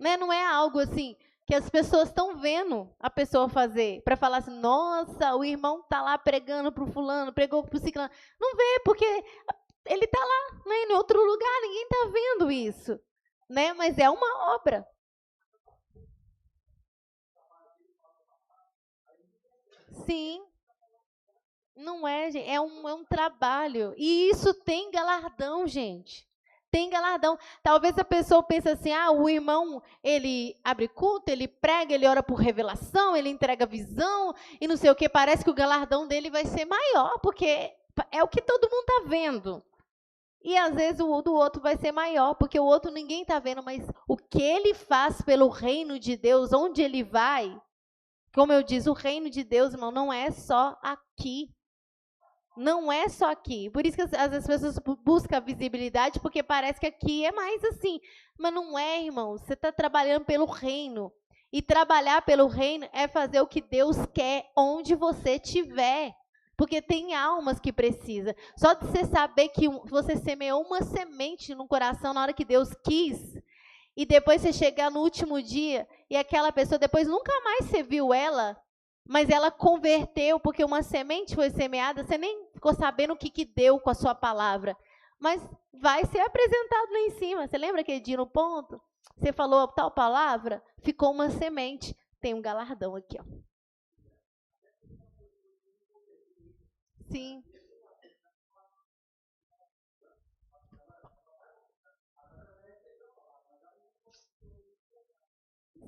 né? Não é algo assim que as pessoas estão vendo a pessoa fazer para falar assim, nossa, o irmão tá lá pregando pro fulano, pregou pro ciclano. Não vê, porque ele tá lá, né, em outro lugar, ninguém tá vendo isso, né? Mas é uma obra. Sim. Não é, gente, é um trabalho. E isso tem galardão, gente. Tem galardão. Talvez a pessoa pense assim, o irmão, ele abre culto, ele prega, ele ora por revelação, ele entrega visão e não sei o que. Parece que o galardão dele vai ser maior, porque é o que todo mundo está vendo. E às vezes o do outro vai ser maior, porque o outro ninguém está vendo, mas o que ele faz pelo reino de Deus, onde ele vai, como eu disse, o reino de Deus, irmão, não é só aqui. Não é só aqui. Por isso que às vezes as pessoas buscam visibilidade, porque parece que aqui é mais assim. Mas não é, irmão. Você está trabalhando pelo reino. E trabalhar pelo reino é fazer o que Deus quer onde você estiver. Porque tem almas que precisam. Só de você saber que você semeou uma semente no coração na hora que Deus quis, e depois você chegar no último dia, e aquela pessoa, depois nunca mais você viu ela, mas ela converteu, porque uma semente foi semeada, você nem ficou sabendo o que deu com a sua palavra. Mas vai ser apresentado lá em cima. Você lembra aquele dia no ponto? Você falou tal palavra, ficou uma semente. Tem um galardão aqui, ó. Sim.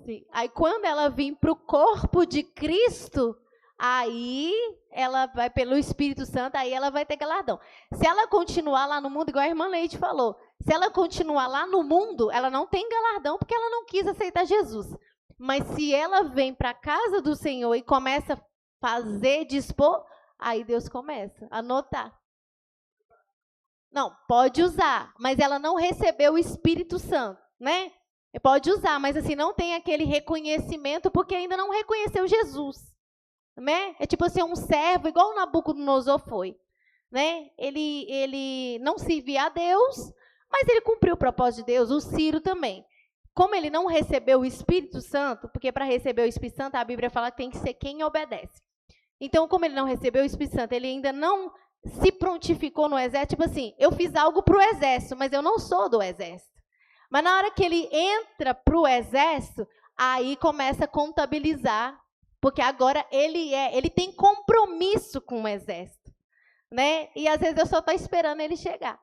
Sim. Aí quando ela vir para o corpo de Cristo, aí ela vai pelo Espírito Santo, aí ela vai ter galardão. Se ela continuar lá no mundo, igual a irmã Leite falou, se ela continuar lá no mundo, ela não tem galardão porque ela não quis aceitar Jesus. Mas se ela vem para a casa do Senhor e começa a fazer, dispor, aí Deus começa a notar. Não, pode usar, mas ela não recebeu o Espírito Santo, né? Pode usar, mas assim, não tem aquele reconhecimento porque ainda não reconheceu Jesus, né? É tipo assim, um servo, igual o Nabucodonosor foi, né? Ele não servia a Deus, mas ele cumpriu o propósito de Deus, o Ciro também. Como ele não recebeu o Espírito Santo, porque para receber o Espírito Santo, a Bíblia fala que tem que ser quem obedece. Então, como ele não recebeu o Espírito Santo, ele ainda não se prontificou no exército, tipo assim, eu fiz algo para o exército, mas eu não sou do exército. Mas na hora que ele entra para o exército, aí começa a contabilizar, porque agora ele tem compromisso com o exército, né? E às vezes eu só estou esperando ele chegar.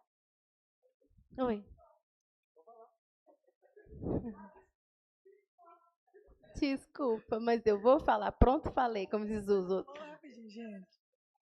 Oi. Desculpa, mas eu vou falar. Pronto, falei, como diz os outros. Gente.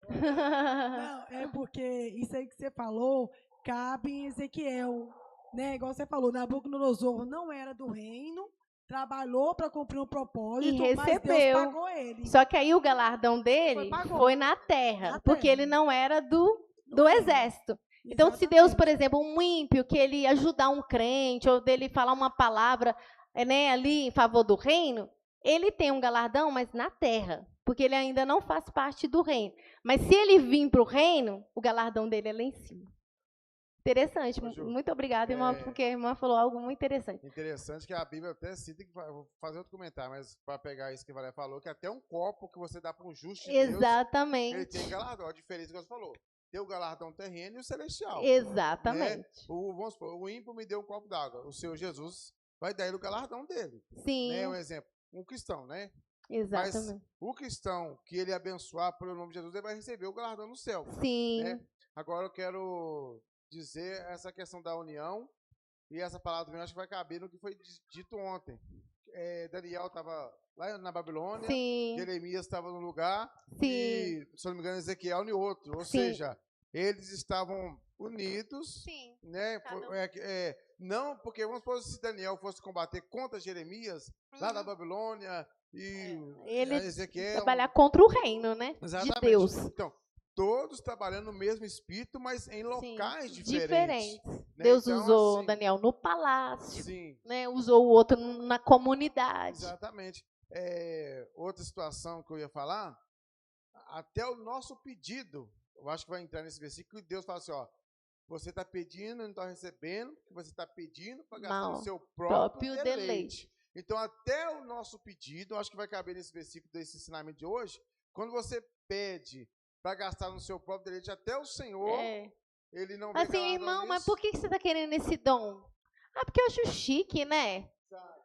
Não, é porque isso aí que você falou cabe em Ezequiel. Né, igual você falou, Nabucodonosor não era do reino, trabalhou para cumprir um propósito, e recebeu. Mas Deus pagou ele. Só que aí o galardão dele foi na terra, porque ele não era do exército. Então, se Deus, por exemplo, um ímpio, que ele ajudar um crente, ou dele falar uma palavra né, ali em favor do reino, ele tem um galardão, mas na terra, porque ele ainda não faz parte do reino. Mas se ele vir para o reino, o galardão dele é lá em cima. Interessante. Ô, Ju, muito obrigada, irmã, porque a irmã falou algo muito interessante. Interessante que a Bíblia até cita, que vou fazer outro comentário, mas para pegar isso que a Valéria falou, que até um copo que você dá para um justo de Deus, Exatamente. ele tem galardão. A diferença que você falou. Tem o galardão terreno e o celestial. Exatamente. Né? Vamos supor, o ímpio me deu um copo d'água. O Senhor Jesus vai dar ele o galardão dele. Sim. Né? Um exemplo. Um cristão, né? Exatamente. Mas o cristão que ele abençoar pelo nome de Jesus, ele vai receber o galardão no céu. Sim. Né? Agora eu quero dizer essa questão da união, e essa palavra também acho que vai caber no que foi dito ontem. Daniel estava lá na Babilônia, Sim. Jeremias estava num lugar, Sim. e, se não me engano, Ezequiel em outro. Ou Sim. seja, eles estavam unidos. Sim. Né? Não, porque vamos supor, se Daniel fosse combater contra Jeremias, lá da Babilônia, e ele Ezequiel. Trabalhar contra o reino, né? Exatamente. De Deus. Então, todos trabalhando no mesmo espírito, mas em locais diferentes. Né? Deus então, usou assim, Daniel no palácio, sim. né? Usou o outro na comunidade. Exatamente. Outra situação que eu ia falar, até o nosso pedido, eu acho que vai entrar nesse versículo, que Deus fala assim, ó, você está pedindo e não está recebendo, porque você está pedindo para gastar no seu próprio deleite. Então, até o nosso pedido, eu acho que vai caber nesse versículo desse ensinamento de hoje, quando você pede para gastar no seu próprio deleite, até o Senhor, ele não vê assim, irmão, mas por que você está querendo esse dom? Porque eu acho chique, né?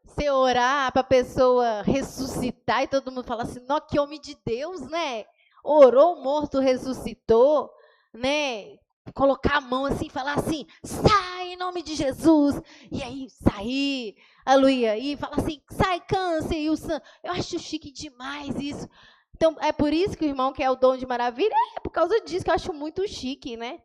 Você orar para a pessoa ressuscitar e todo mundo falar assim, nó, que homem de Deus, né? Orou, morto, ressuscitou, né? Colocar a mão assim e falar assim, sai em nome de Jesus. E aí, sair, aleluia. E falar assim, sai câncer. E eu acho chique demais isso. Então, é por isso que o irmão quer o dom de maravilha? É por causa disso que eu acho muito chique, né?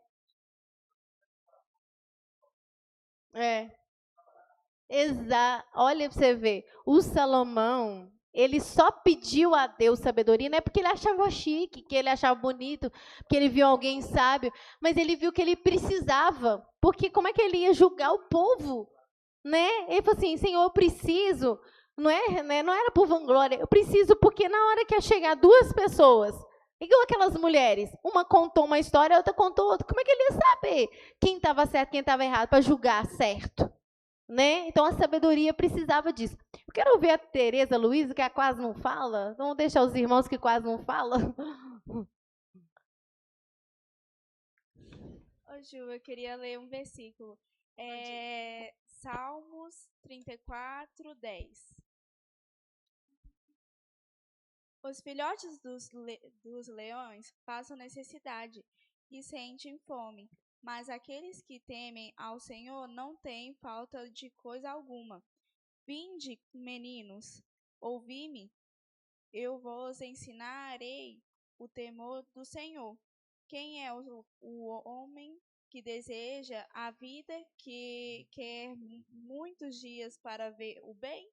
Olha para você ver. O Salomão, ele só pediu a Deus sabedoria, não é porque ele achava chique, que ele achava bonito, porque ele viu alguém sábio, mas ele viu que ele precisava. Porque como é que ele ia julgar o povo? Né? Ele falou assim, Senhor, eu preciso... Não era por vanglória, eu preciso porque na hora que ia chegar duas pessoas, igual aquelas mulheres, uma contou uma história, a outra contou outra, como é que ele ia saber quem estava certo, quem estava errado, para julgar certo? Né? Então a sabedoria precisava disso. Eu quero ouvir a Tereza Luiz, que quase não fala, vamos deixar os irmãos que quase não falam. Ô Ju, eu queria ler um versículo. Salmos 34, 10. Os filhotes dos leões passam necessidade e sentem fome, mas aqueles que temem ao Senhor não têm falta de coisa alguma. Vinde, meninos, ouvi-me, eu vos ensinarei o temor do Senhor. Quem é o homem que deseja a vida, que quer muitos dias para ver o bem?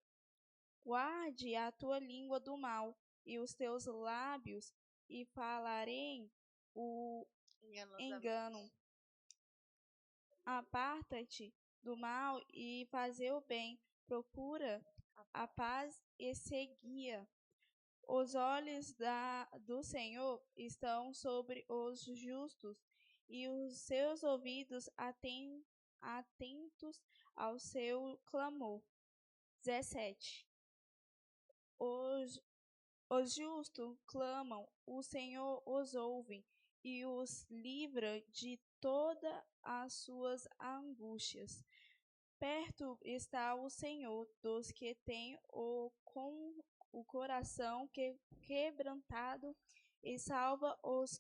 Guarde a tua língua do mal e os teus lábios, e falarei o engano. Aparta-te do mal e fazer o bem. Procura a paz e segui-a. Os olhos do Senhor estão sobre os justos, e os seus ouvidos atentos ao seu clamor. 17. Os justos clamam, o Senhor os ouve e os livra de todas as suas angústias. Perto está o Senhor dos que têm o coração quebrantado e salva os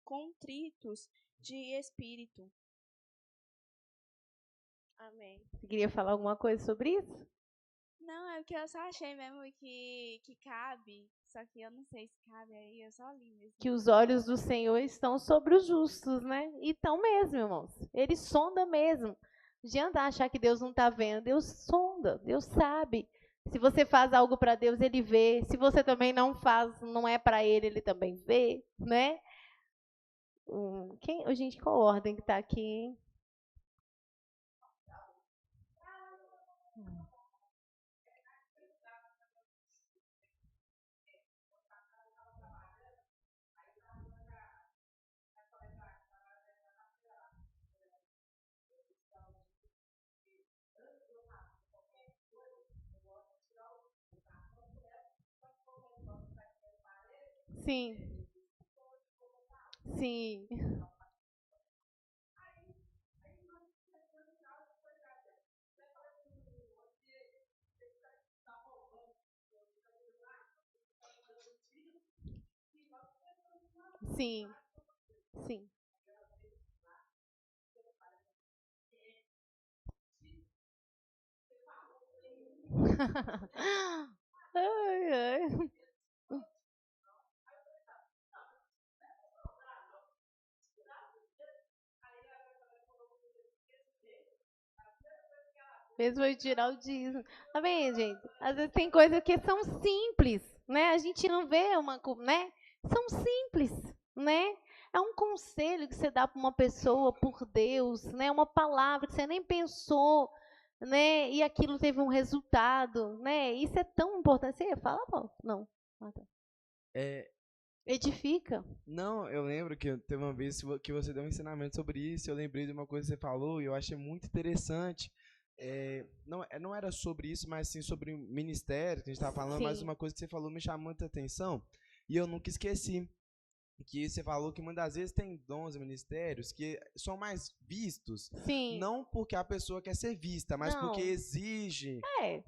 contritos de espírito. Amém. Você queria falar alguma coisa sobre isso? Não, é porque eu só achei mesmo que cabe, só que eu não sei se cabe aí, eu só li mesmo. Que os olhos do Senhor estão sobre os justos, né? E estão mesmo, irmãos. Ele sonda mesmo. Não adianta achar que Deus não está vendo. Deus sonda, Deus sabe. Se você faz algo para Deus, Ele vê. Se você também não faz, não é para Ele, Ele também vê, né? Gente, qual ordem que tá aqui, hein? Sim. Sim. Sim. Sim. Ai, ai. Mesmo foi tirar o dízimo. Tá vendo, gente? Às vezes tem coisas que são simples, né? A gente não vê né? São simples, né? É um conselho que você dá para uma pessoa por Deus, né? Uma palavra que você nem pensou, né? E aquilo teve um resultado, né? Isso é tão importante. Você ia falar, Paulo? Não. Ah, tá. Edifica. Não, eu lembro que teve uma vez que você deu um ensinamento sobre isso, eu lembrei de uma coisa que você falou e eu achei muito interessante. Não era sobre isso, mas sim sobre o ministério que a gente estava falando, mas uma coisa que você falou me chamou muita atenção e eu nunca esqueci. Que você falou que muitas vezes tem dons e ministérios que são mais vistos, não porque a pessoa quer ser vista, mas porque exige.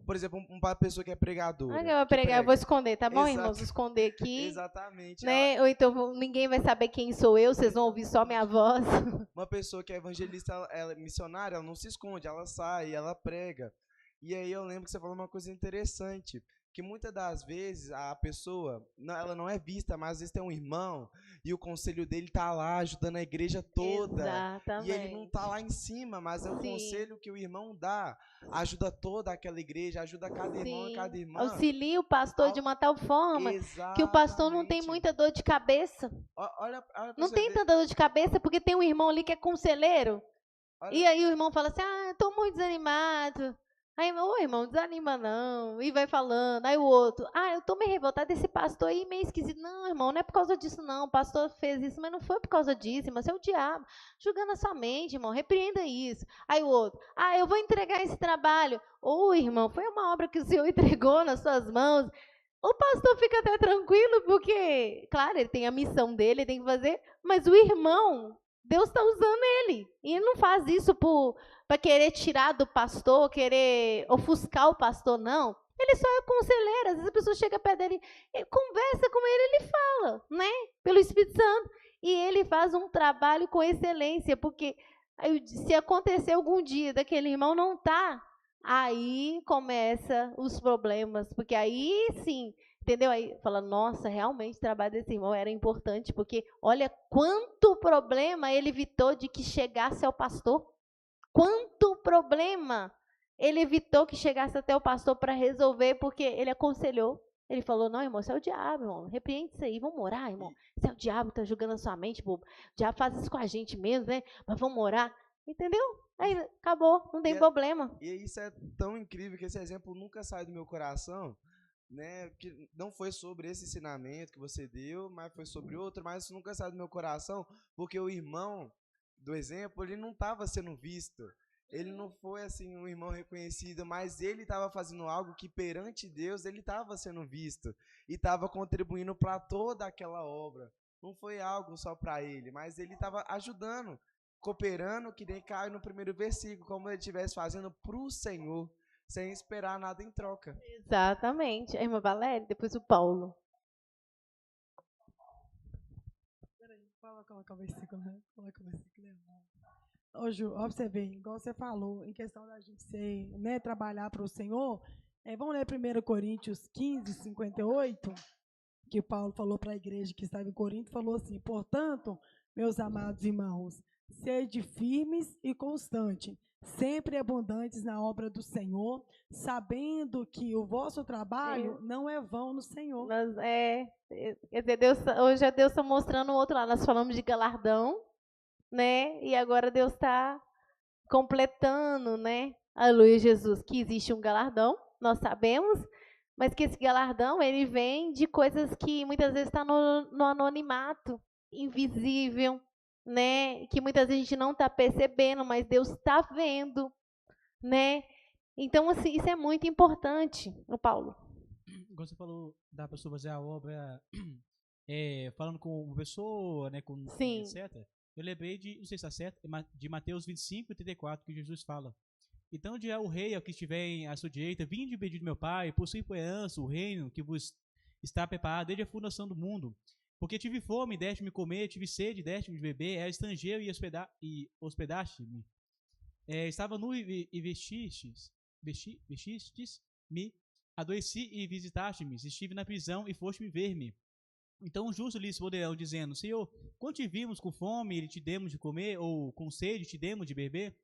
Por exemplo, uma pessoa que é pregadora. Eu vou pregar, eu vou esconder, tá bom, irmãos? Vou esconder aqui. Exatamente. Né? Ou então ninguém vai saber quem sou eu, vocês vão ouvir só minha voz. Uma pessoa que é evangelista, ela é missionária, ela não se esconde, ela sai, ela prega. E aí eu lembro que você falou uma coisa interessante, que muitas das vezes a pessoa, ela não é vista, mas às vezes tem um irmão e o conselho dele tá lá ajudando a igreja toda. Exatamente. E ele não tá lá em cima, mas é o conselho que o irmão dá. Ajuda toda aquela igreja, ajuda cada irmão e cada irmã. Auxilia o pastor de uma tal forma que o pastor não tem muita dor de cabeça. Olha não tem tanta dor de cabeça porque tem um irmão ali que é conselheiro. E aí o irmão fala assim, estou muito desanimado. Aí, irmão, desanima não. E vai falando. Aí o outro, eu tô meio revoltado desse pastor aí, meio esquisito. Não, irmão, não é por causa disso, não. O pastor fez isso, mas não foi por causa disso, mas é o diabo. Julgando a sua mente, irmão, repreenda isso. Aí o outro, eu vou entregar esse trabalho. Irmão, foi uma obra que o Senhor entregou nas suas mãos. O pastor fica até tranquilo, porque, claro, ele tem a missão dele, ele tem que fazer, mas o irmão, Deus está usando ele. E ele não faz isso para querer tirar do pastor, querer ofuscar o pastor, não. Ele só é conselheiro. Às vezes a pessoa chega perto dele, conversa com ele, ele fala, né? Pelo Espírito Santo. E ele faz um trabalho com excelência, porque se acontecer algum dia daquele irmão não estar, aí começa os problemas, porque aí sim, entendeu? Aí fala, nossa, realmente o trabalho desse irmão era importante, porque olha quanto problema ele evitou de que chegasse ao pastor. Quanto problema ele evitou que chegasse até o pastor para resolver, porque ele aconselhou. Ele falou, não, irmão, isso é o diabo, irmão. Repreende isso aí, vamos orar, irmão. Isso é o diabo que está julgando a sua mente, bobo. O diabo faz isso com a gente mesmo, né? Mas vamos orar. Entendeu? Aí acabou, não tem problema. E isso é tão incrível que esse exemplo nunca sai do meu coração, né? Que não foi sobre esse ensinamento que você deu, mas foi sobre outro, mas isso nunca sai do meu coração, porque o irmão do exemplo, ele não estava sendo visto. Ele não foi assim um irmão reconhecido, mas ele estava fazendo algo que perante Deus ele estava sendo visto e estava contribuindo para toda aquela obra. Não foi algo só para ele, mas ele estava ajudando, cooperando, que nem cai no primeiro versículo, como ele estivesse fazendo para o Senhor, sem esperar nada em troca. Exatamente. A irmã Valéria, depois o Paulo. Peraí, coloca o versículo, né? Coloca o versículo. Ô, Ju, ó, pra você ver, igual você falou, em questão da gente ser, né, trabalhar para o Senhor, vamos ler 1 Coríntios 15, 58, que Paulo falou para a igreja que estava em Corinto, falou assim, portanto, meus amados irmãos, sede firmes e constantes, sempre abundantes na obra do Senhor, sabendo que o vosso trabalho não é vão no Senhor. Quer dizer, hoje Deus está mostrando o outro lado. Nós falamos de galardão, né? E agora Deus está completando, né? Aleluia, Jesus, que existe um galardão, nós sabemos, mas que esse galardão, ele vem de coisas que muitas vezes está no anonimato, invisível, né? Que muitas vezes a gente não está percebendo, mas Deus está vendo, né? Então, assim, isso é muito importante, Paulo. Igual você falou da pessoa fazer a obra falando com uma pessoa, né, com Sim. etc. Eu lembrei de, não sei se está certo, de Mateus 25, 34, que Jesus fala: então dirá o rei ao que estiver à sua direita: vinde bendito do meu Pai, possui por herança o reino que vos está preparado desde a fundação do mundo. Porque tive fome, deste-me comer, tive sede, deste-me de beber, era estrangeiro e hospedaste-me. Estava nu e vestistes-me, adoeci e visitaste-me, estive na prisão e foste-me ver-me. Então os justos lhe responderão, dizendo: Senhor, quando te vimos com fome e te demos de comer, ou com sede e te demos de beber?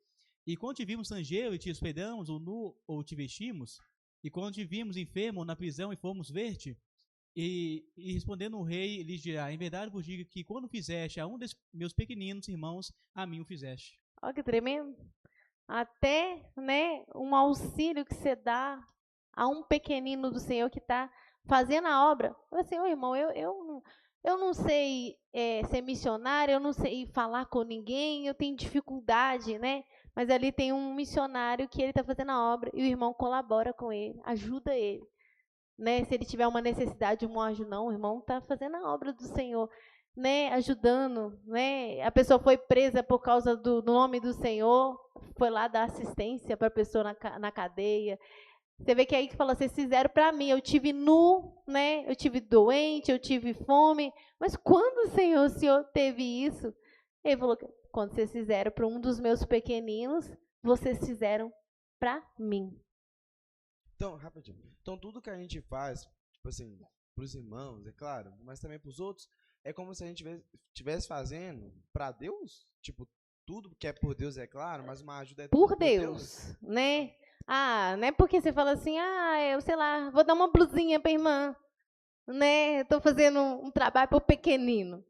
E quando te vimos estrangeiro e te hospedamos, ou nu ou te vestimos? E quando te vimos enfermo ou na prisão e fomos ver-te? E respondendo o rei, lhes dirá: em verdade vos digo que quando fizeste a um dos meus pequeninos irmãos, a mim o fizeste. Olha que tremendo. Até, né, um auxílio que você dá a um pequenino do Senhor que está fazendo a obra. Assim, irmão, eu não sei ser missionário, eu não sei falar com ninguém, eu tenho dificuldade, né? Mas ali tem um missionário que ele está fazendo a obra e o irmão colabora com ele, ajuda ele. Né? Se ele tiver uma necessidade, um anjo não, o irmão está fazendo a obra do Senhor, né? Ajudando, né? A pessoa foi presa por causa do nome do Senhor, foi lá dar assistência para a pessoa na cadeia. Você vê que aí que fala, vocês fizeram para mim, eu tive nu, né? Eu tive doente, eu tive fome, mas quando o Senhor teve isso? Ele falou, quando vocês fizeram para um dos meus pequeninos, vocês fizeram para mim. Então, rapidinho. Então, tudo que a gente faz, tipo assim, para os irmãos, é claro, mas também para os outros, é como se a gente estivesse fazendo para Deus. Tipo, tudo que é por Deus, é claro, mas uma ajuda é por Deus, né? Não é porque você fala assim, eu sei lá, vou dar uma blusinha para a irmã, né? Estou fazendo um trabalho para o pequenino.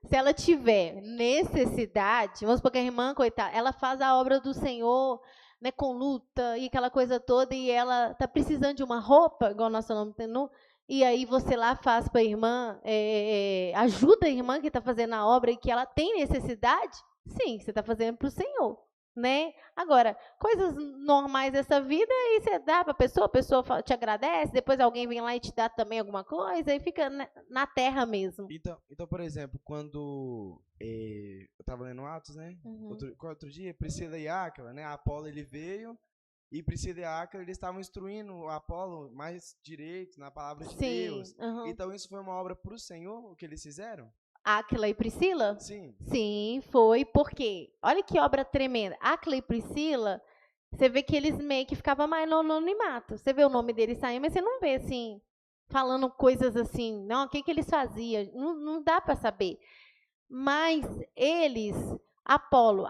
Se ela tiver necessidade, vamos supor que a irmã, coitada, ela faz a obra do Senhor, né, com luta e aquela coisa toda, e ela está precisando de uma roupa, igual nós falamos, e aí você lá faz para a irmã, ajuda a irmã que está fazendo a obra e que ela tem necessidade, sim, você está fazendo para o Senhor, né? Agora, coisas normais dessa vida, aí você dá para a pessoa te agradece, depois alguém vem lá e te dá também alguma coisa, aí fica na terra mesmo. Então, por exemplo, quando eu estava lendo Atos, né? Outro dia, Priscila e Áquila, né? Apolo, ele veio, e Priscila e Áquila, eles estavam instruindo o Apolo mais direito na palavra de Deus. Então, isso foi uma obra para o Senhor, o que eles fizeram? Áquila e Priscila? Sim. Sim, foi, porque, olha que obra tremenda. Áquila e Priscila, você vê que eles meio que ficavam mais no anonimato. Você vê o nome deles saindo, mas você não vê, assim, falando coisas assim, não, o que eles faziam, não dá para saber. Mas eles, Apolo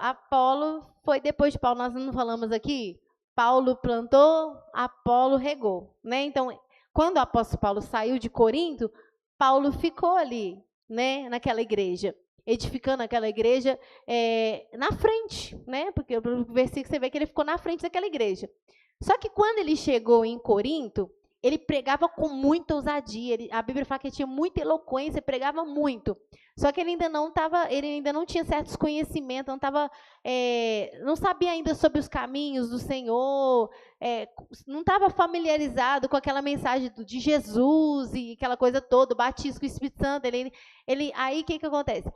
foi depois de Paulo, nós não falamos aqui? Paulo plantou, Apolo regou, né? Então, quando o apóstolo Paulo saiu de Corinto, Paulo ficou ali, né, naquela igreja, edificando aquela igreja na frente, né? Porque o versículo você vê que ele ficou na frente daquela igreja. Só que quando ele chegou em Corinto, ele pregava com muita ousadia. A Bíblia fala que ele tinha muita eloquência, pregava muito. Só que ele ainda não tinha certos conhecimentos, não sabia ainda sobre os caminhos do Senhor, não estava familiarizado com aquela mensagem de Jesus e aquela coisa toda, o batismo com o Espírito Santo. Aí o que acontece?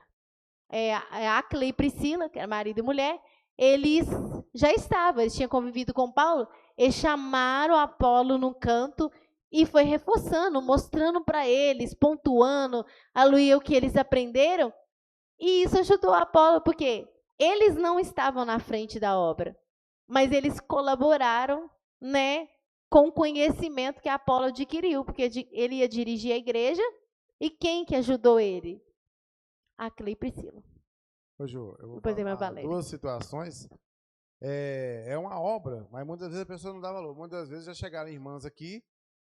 Áquila e Priscila, que era marido e mulher, eles tinham convivido com Paulo, eles chamaram Apolo num canto e foi reforçando, mostrando para eles, pontuando, o que eles aprenderam, e isso ajudou Apolo, porque eles não estavam na frente da obra, mas eles colaboraram, né, com o conhecimento que Apolo adquiriu, porque ele ia dirigir a igreja, e quem que ajudou ele? Áquila e Priscila. Ô, Ju, eu vou Depois falar duas situações é uma obra, mas muitas vezes a pessoa não dá valor. Muitas vezes já chegaram irmãs aqui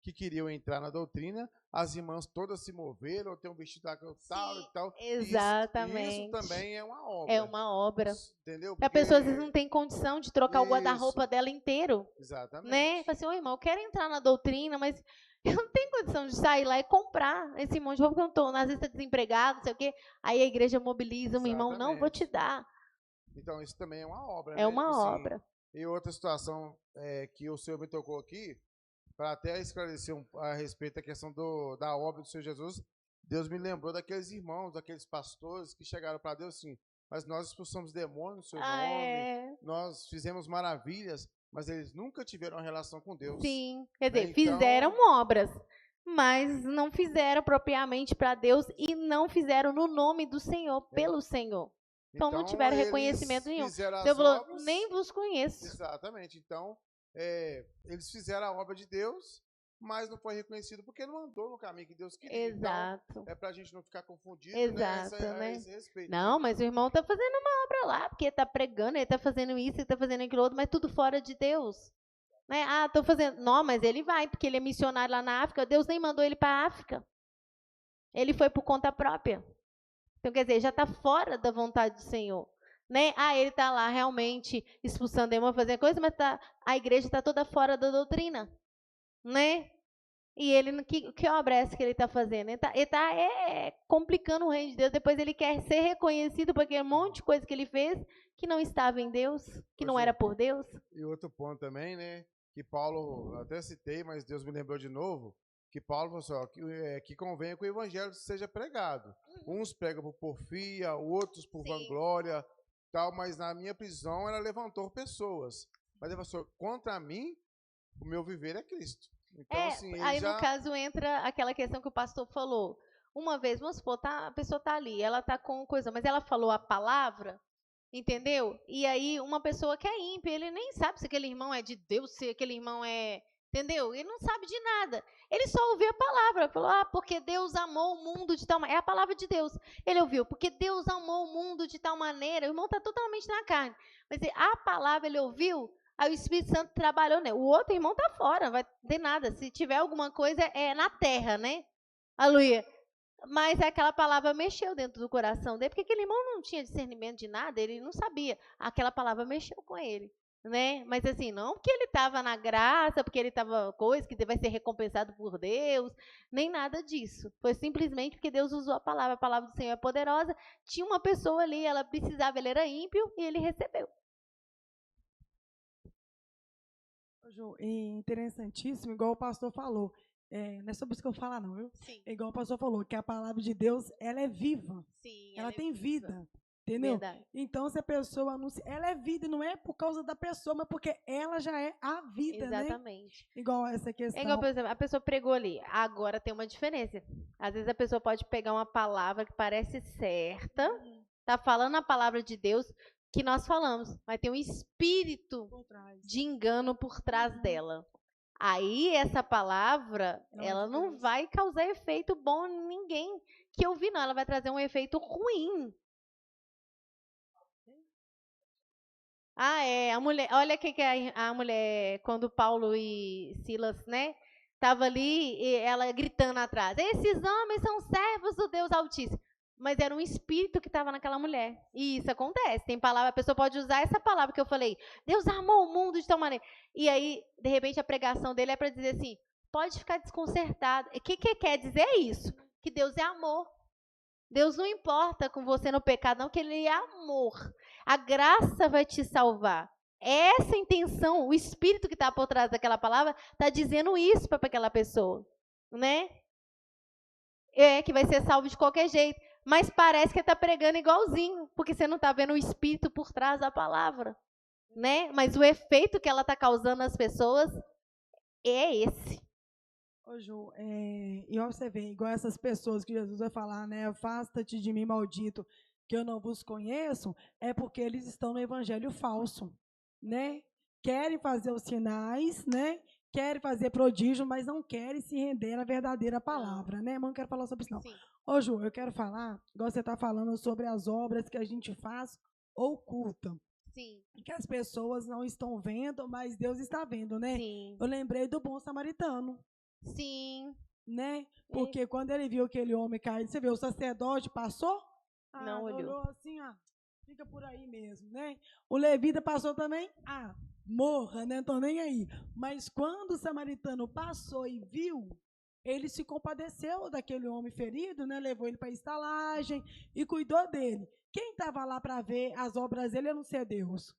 que queriam entrar na doutrina, as irmãs todas se moveram, ou tem um vestido tal Sim, e tal. exatamente. Isso também é uma obra. É uma obra. Entendeu? A pessoa às vezes não tem condição de trocar o guarda-roupa Isso. dela inteiro. Exatamente. Né? Fala assim, ô irmão, eu quero entrar na doutrina, mas eu não tenho condição de sair lá e comprar esse monte de roupa que eu tô. Às vezes está desempregado, não sei o quê. Aí a igreja mobiliza um irmão, não, vou te dar. Então, isso também é uma obra. É uma obra. E outra situação que o Senhor me tocou aqui, para até esclarecer a respeito da questão da obra do Senhor Jesus, Deus me lembrou daqueles irmãos, daqueles pastores que chegaram para Deus assim, mas nós expulsamos demônios no seu nome, nós fizemos maravilhas, mas eles nunca tiveram uma relação com Deus. Sim, quer dizer, Então, fizeram obras, mas não fizeram propriamente para Deus e não fizeram no nome do Senhor, pelo Senhor. Então não tiveram reconhecimento nenhum. Deus falou, nem vos conheço. Exatamente. Então, eles fizeram a obra de Deus, mas não foi reconhecido porque não andou no caminho que Deus queria. Exato. Então, é pra gente não ficar confundido, exato, né? né? Esse respeito. Não, mas o irmão tá fazendo uma obra lá, porque ele tá pregando, ele tá fazendo isso, ele tá fazendo aquilo outro, mas tudo fora de Deus. Né? Ah, tô fazendo. Não, mas ele vai, porque ele é missionário lá na África. Deus nem mandou ele para a África. Ele foi por conta própria. Então, quer dizer, já está fora da vontade do Senhor. Né? Ah, ele está lá realmente expulsando demônio, fazendo coisa, mas a igreja está toda fora da doutrina. Né? E ele, que obra é essa que ele está fazendo? Ele está complicando o reino de Deus. Depois ele quer ser reconhecido por aquele monte de coisa que ele fez que não estava em Deus, que não era por Deus. E outro ponto também, né? Que Paulo, até citei, mas Deus me lembrou de novo, que Paulo falou assim, que convenha que o evangelho seja pregado. Uns pregam por porfia, outros por vanglória, tal, mas na minha prisão ela levantou pessoas. Mas ele falou, contra mim, o meu viver é Cristo. Então, assim, aí no caso entra aquela questão que o pastor falou. Uma vez, vamos supor, a pessoa está ali, ela está com coisa, mas ela falou a palavra, entendeu? E aí uma pessoa que é ímpia, ele nem sabe se aquele irmão é de Deus, se aquele irmão é... Entendeu? Ele não sabe de nada. Ele só ouviu a palavra. Falou, porque Deus amou o mundo de tal maneira. É a palavra de Deus. Ele ouviu, porque Deus amou o mundo de tal maneira. O irmão está totalmente na carne. Mas a palavra ele ouviu, aí o Espírito Santo trabalhou nele. O outro irmão está fora, não vai ter nada. Se tiver alguma coisa, é na terra, né? Aleluia. Mas aquela palavra mexeu dentro do coração dele, porque aquele irmão não tinha discernimento de nada, ele não sabia. Aquela palavra mexeu com ele. Né? Mas assim, não porque ele estava na graça, porque ele estava coisa que vai ser recompensado por Deus, nem nada disso. Foi simplesmente porque Deus usou a palavra do Senhor é poderosa. Tinha uma pessoa ali, ela precisava, ele era ímpio e ele recebeu. Ju, interessantíssimo, igual o pastor falou. Não é sobre isso que eu vou falar, não, viu? Sim. Igual o pastor falou, que a palavra de Deus, ela é viva. Sim, ela tem vida. Entendeu? Verdade. Então, se a pessoa anuncia, ela é vida, não é por causa da pessoa, mas porque ela já é a vida, exatamente. Né? Igual essa questão. É igual, por exemplo, a pessoa pregou ali. Agora tem uma diferença. Às vezes a pessoa pode pegar uma palavra que parece certa, tá falando a palavra de Deus que nós falamos, mas tem um espírito de engano por trás dela. Aí essa palavra, ela não vai causar efeito bom em ninguém que ouvir, não. Ela vai trazer um efeito ruim. A mulher, olha que a mulher, quando Paulo e Silas, né, tava ali, e ela gritando atrás, esses homens são servos do Deus Altíssimo. Mas era um espírito que estava naquela mulher. E isso acontece. Tem palavra, a pessoa pode usar essa palavra que eu falei, Deus amou o mundo de tal maneira. E aí, de repente, a pregação dele é para dizer assim, pode ficar desconcertado. O que quer dizer é isso? Que Deus é amor. Deus não importa com você no pecado, não, que Ele é amor. A graça vai te salvar. Essa intenção, o espírito que está por trás daquela palavra, está dizendo isso para aquela pessoa. Né? Que vai ser salvo de qualquer jeito. Mas parece que está pregando igualzinho, porque você não está vendo o espírito por trás da palavra. Né? Mas o efeito que ela está causando nas pessoas é esse. Ô, Ju, igual você vê, igual essas pessoas que Jesus vai falar, né? Afasta-te de mim, maldito, que eu não vos conheço, é porque eles estão no evangelho falso, né? Querem fazer os sinais, né? Querem fazer prodígio, mas não querem se render à verdadeira palavra, né? Mas não quero falar sobre isso, não. Sim. Ô, Ju, eu quero falar, igual você está falando sobre as obras que a gente faz oculta. Sim, que as pessoas não estão vendo, mas Deus está vendo, né? sim, Eu lembrei do bom samaritano, sim. né? Porque quando ele viu aquele homem caído, você vê, o sacerdote passou, Não olhou. olhou assim, fica por aí mesmo, né? O levita passou também, morra, né? Não tô nem aí. Mas quando o samaritano passou e viu, ele se compadeceu daquele homem ferido, né? Levou ele para a estalagem e cuidou dele. Quem estava lá para ver as obras dele, eu não sei, Deus.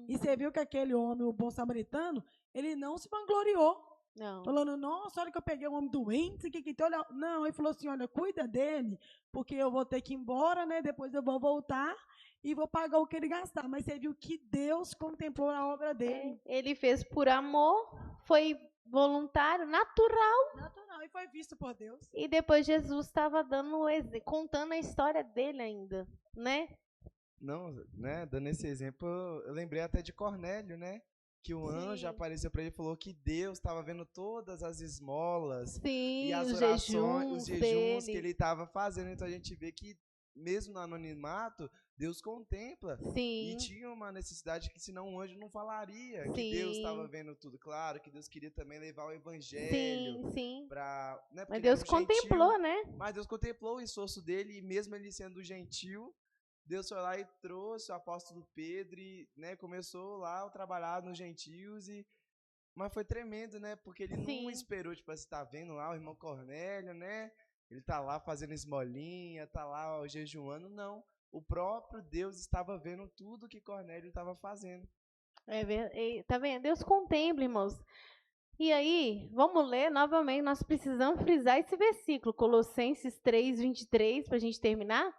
E você viu que aquele homem, o bom samaritano, ele não se vangloriou. Não. Falando, nossa, olha que eu peguei um homem doente, olha. Não, ele falou assim, olha, cuida dele, porque eu vou ter que ir embora, né? Depois eu vou voltar e vou pagar o que ele gastar. Mas você viu que Deus contemplou a obra dele. Ele fez por amor, foi voluntário, natural. Natural, e foi visto por Deus. E depois Jesus estava contando a história dele ainda, né? Não, né, dando esse exemplo, eu lembrei até de Cornélio, né? Que o anjo apareceu para ele e falou que Deus estava vendo todas as esmolas Sim, e as os orações, os jejuns jejuns que dele. ele estava fazendo. Então a gente vê que, mesmo no anonimato, Deus contempla. Sim. E tinha uma necessidade que, senão, o anjo não falaria. Sim. Que Deus estava vendo tudo. Claro que Deus queria também levar o evangelho. Sim. Pra, né, Mas Deus contemplou, gentil, né? Mas Deus contemplou o esforço dele, e mesmo ele sendo gentil, Deus foi lá e trouxe o apóstolo Pedro e, né, começou lá a trabalhar nos gentios. Mas foi tremendo, né? Porque ele não esperou, tipo, você tá vendo lá o irmão Cornélio, né? Ele tá lá fazendo esmolinha, tá lá jejuando. Não. O próprio Deus estava vendo tudo que Cornélio estava fazendo. Tá vendo? Deus contempla, irmãos. E aí, vamos ler novamente. Nós precisamos frisar esse versículo, Colossenses 3, 23, para a gente terminar.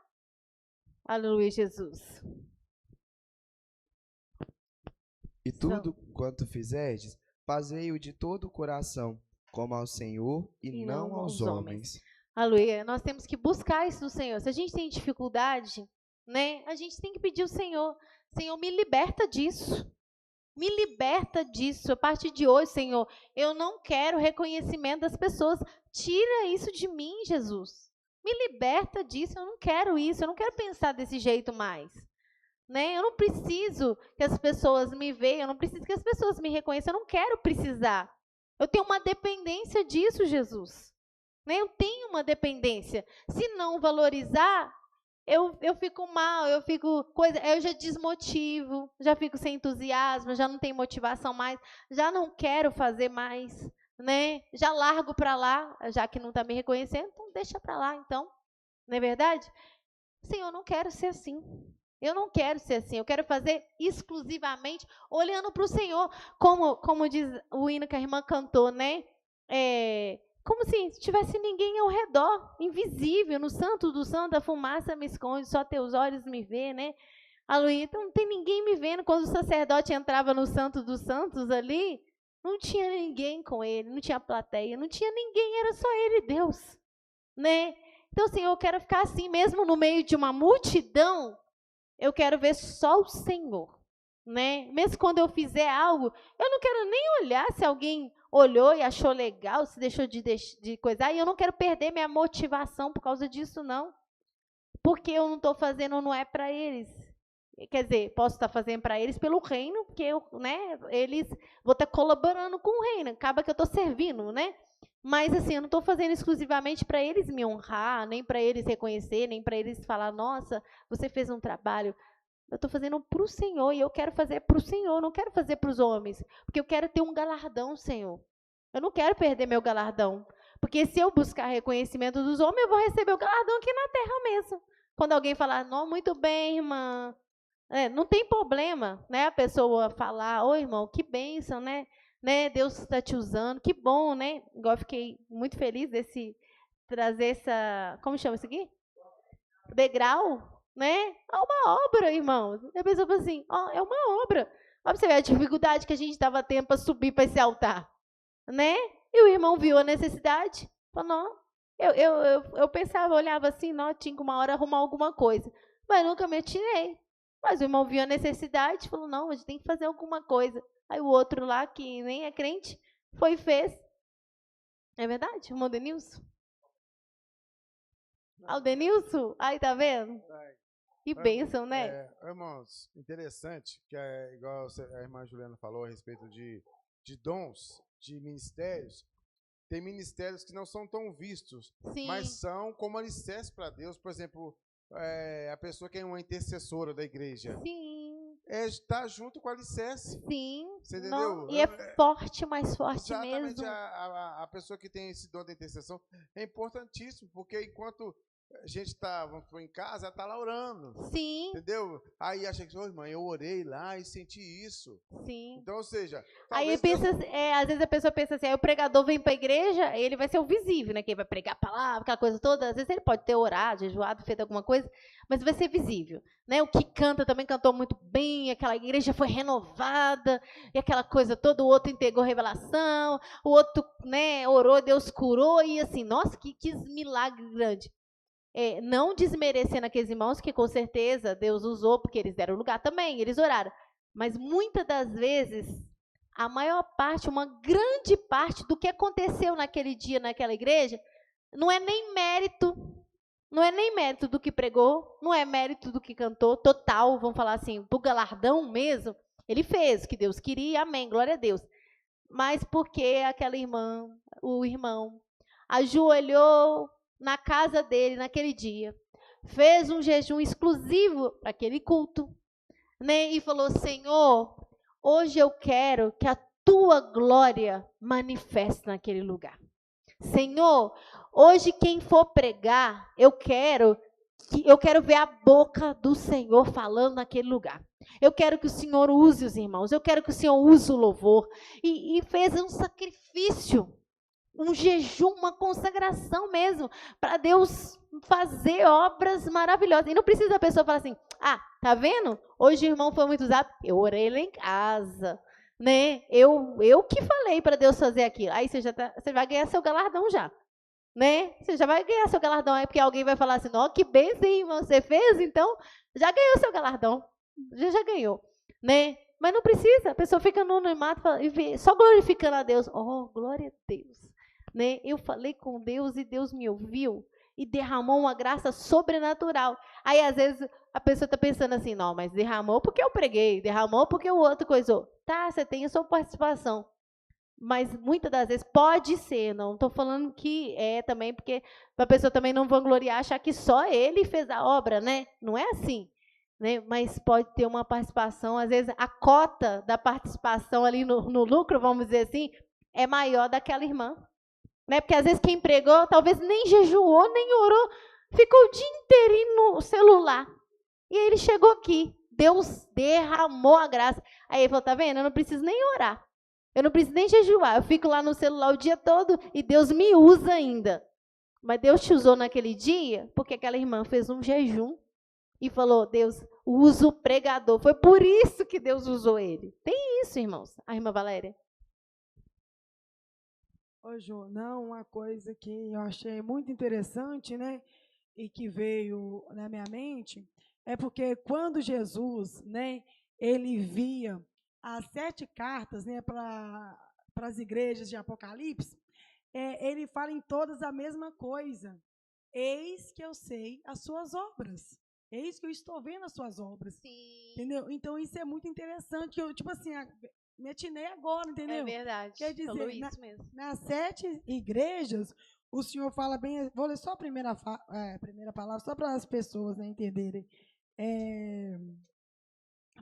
Aleluia, Jesus. E tudo quanto fizerdes, fazei-o de todo o coração, como ao Senhor e não aos homens. Aleluia. Nós temos que buscar isso do Senhor. Se a gente tem dificuldade, né, a gente tem que pedir ao Senhor. Senhor, me liberta disso. Me liberta disso. A partir de hoje, Senhor, eu não quero reconhecimento das pessoas. Tira isso de mim, Jesus. Me liberta disso. Eu não quero isso. Eu não quero pensar desse jeito mais. Né? Eu não preciso que as pessoas me vejam. Eu não preciso que as pessoas me reconheçam. Eu não quero precisar. Eu tenho uma dependência disso, Jesus. Né? Eu tenho uma dependência. Se não valorizar, eu fico mal, eu já desmotivo, já fico sem entusiasmo, já não tenho motivação mais, já não quero fazer mais, né? Já largo para lá, já que não está me reconhecendo, então deixa para lá, então. Não é verdade? Senhor, eu não quero ser assim. Eu não quero ser assim. Eu quero fazer exclusivamente olhando para o Senhor, como diz o hino que a irmã cantou, né? Como se tivesse ninguém ao redor, invisível, no santo do santo, a fumaça me esconde, só teus olhos me vê, né? Aleluia. Então não tem ninguém me vendo. Quando o sacerdote entrava no santo dos santos ali, não tinha ninguém com ele, não tinha plateia, não tinha ninguém, era só ele e Deus, né? Então, Senhor, eu quero ficar assim, mesmo no meio de uma multidão, eu quero ver só o Senhor, né? Mesmo quando eu fizer algo, eu não quero nem olhar se alguém olhou e achou legal, se deixou de coisar, e eu não quero perder minha motivação por causa disso, não. Porque eu não estou fazendo, não é para eles. Quer dizer, posso estar fazendo para eles pelo reino, porque eu, né, vou estar colaborando com o reino, acaba que eu estou servindo, né? Mas assim, eu não estou fazendo exclusivamente para eles me honrar, nem para eles reconhecer, nem para eles falar, nossa, você fez um trabalho. Eu estou fazendo para o Senhor, e eu quero fazer para o Senhor, não quero fazer para os homens, porque eu quero ter um galardão, Senhor. Eu não quero perder meu galardão, porque se eu buscar reconhecimento dos homens, eu vou receber o galardão aqui na terra mesmo. Quando alguém falar, não, muito bem, irmã, não tem problema, né, a pessoa falar, oi, irmão, que bênção, né, Deus está te usando, que bom, né, igual eu fiquei muito feliz trazer essa, como chama isso aqui? Degrau, né? É uma obra, irmãos. A pessoa fala assim, é uma obra. Olha pra você ver a dificuldade que a gente estava tendo para subir para esse altar, né? E o irmão viu a necessidade, falou, não, eu pensava, olhava assim, não, tinha que uma hora arrumar alguma coisa, mas nunca me atirei. Mas o irmão viu a necessidade, falou, não, a gente tem que fazer alguma coisa. Aí o outro lá, que nem é crente, foi e fez. É verdade, irmão Denilson? O Denilson? Aí, tá vendo? Que bênção, né? Irmãos, interessante, que é igual a irmã Juliana falou a respeito de dons, de ministérios. Tem ministérios que não são tão vistos, Sim. mas são como alicerce para Deus. Por exemplo, a pessoa que é uma intercessora da igreja. Sim. Está junto com o alicerce. Sim. Você entendeu? E é forte, mais forte Exatamente, mesmo. a pessoa que tem esse dom da intercessão é importantíssimo, porque enquanto a gente está em casa, ela está lá orando. Sim. Entendeu? Aí acha que, irmã, eu orei lá e senti isso. Sim. Então, ou seja... Aí pensa, às vezes a pessoa pensa assim, aí o pregador vem para a igreja, ele vai ser o visível, né? Quem vai pregar a palavra, aquela coisa toda. Às vezes ele pode ter orado, jejuado, feito alguma coisa, mas vai ser visível. Né? O que canta também cantou muito bem, aquela igreja foi renovada, e aquela coisa toda, o outro entregou revelação, o outro, né, orou, Deus curou, e assim, nossa, que milagre grande. Não desmerecendo aqueles irmãos, que com certeza Deus usou, porque eles deram lugar também, eles oraram. Mas muitas das vezes, a maior parte, uma grande parte do que aconteceu naquele dia, naquela igreja, não é nem mérito do que pregou, não é mérito do que cantou, total, vamos falar assim, do galardão mesmo, ele fez o que Deus queria, amém, glória a Deus. Mas porque aquela irmã, o irmão, ajoelhou na casa dele naquele dia, fez um jejum exclusivo para aquele culto, né? E falou: Senhor, hoje eu quero que a tua glória manifeste naquele lugar. Senhor, hoje quem for pregar, eu quero ver a boca do Senhor falando naquele lugar. Eu quero que o Senhor use os irmãos, eu quero que o Senhor use o louvor. E fez um sacrifício, um jejum, uma consagração mesmo, para Deus fazer obras maravilhosas. E não precisa a pessoa falar assim: ah, tá vendo? Hoje o irmão foi muito usado, eu orei lá em casa, né? Eu que falei para Deus fazer aquilo. Aí você vai ganhar seu galardão já, né? Você já vai ganhar seu galardão, aí porque alguém vai falar assim: ó, que bênção, irmão, você fez, então já ganhou seu galardão, já ganhou, né? Mas não precisa, a pessoa fica no anonimato só glorificando a Deus. Oh, glória a Deus. Né? Eu falei com Deus e Deus me ouviu e derramou uma graça sobrenatural. Aí, às vezes, a pessoa está pensando assim: não, mas derramou porque eu preguei, derramou porque o outro coisou. Tá, você tem a sua participação. Mas, muitas das vezes, pode ser, não estou falando que é também, porque a pessoa também não vangloriar, achar que só ele fez a obra, né? Não é assim. Né? Mas pode ter uma participação, às vezes, a cota da participação ali no lucro, vamos dizer assim, é maior daquela irmã. Né? Porque às vezes quem pregou talvez nem jejuou, nem orou, ficou o dia inteirinho no celular. E aí ele chegou aqui, Deus derramou a graça. Aí ele falou: tá vendo? Eu não preciso nem orar, eu não preciso nem jejuar, eu fico lá no celular o dia todo e Deus me usa ainda. Mas Deus te usou naquele dia porque aquela irmã fez um jejum e falou: Deus, usa o pregador. Foi por isso que Deus usou ele. Tem isso, irmãos. A irmã Valéria. Ô, Jô, não, uma coisa que eu achei muito interessante, né, e que veio na minha mente, é porque quando Jesus, né, ele via as 7 cartas, né, para as igrejas de Apocalipse, ele fala em todas a mesma coisa. Eis que eu sei as suas obras. Eis que eu estou vendo as suas obras. Sim. Entendeu? Então, isso é muito interessante. Eu, tipo assim, me atinei agora, entendeu? É verdade. Quer dizer, falou isso mesmo. Nas 7 igrejas, o Senhor fala bem. Vou ler só a primeira palavra, só para as pessoas, né, entenderem.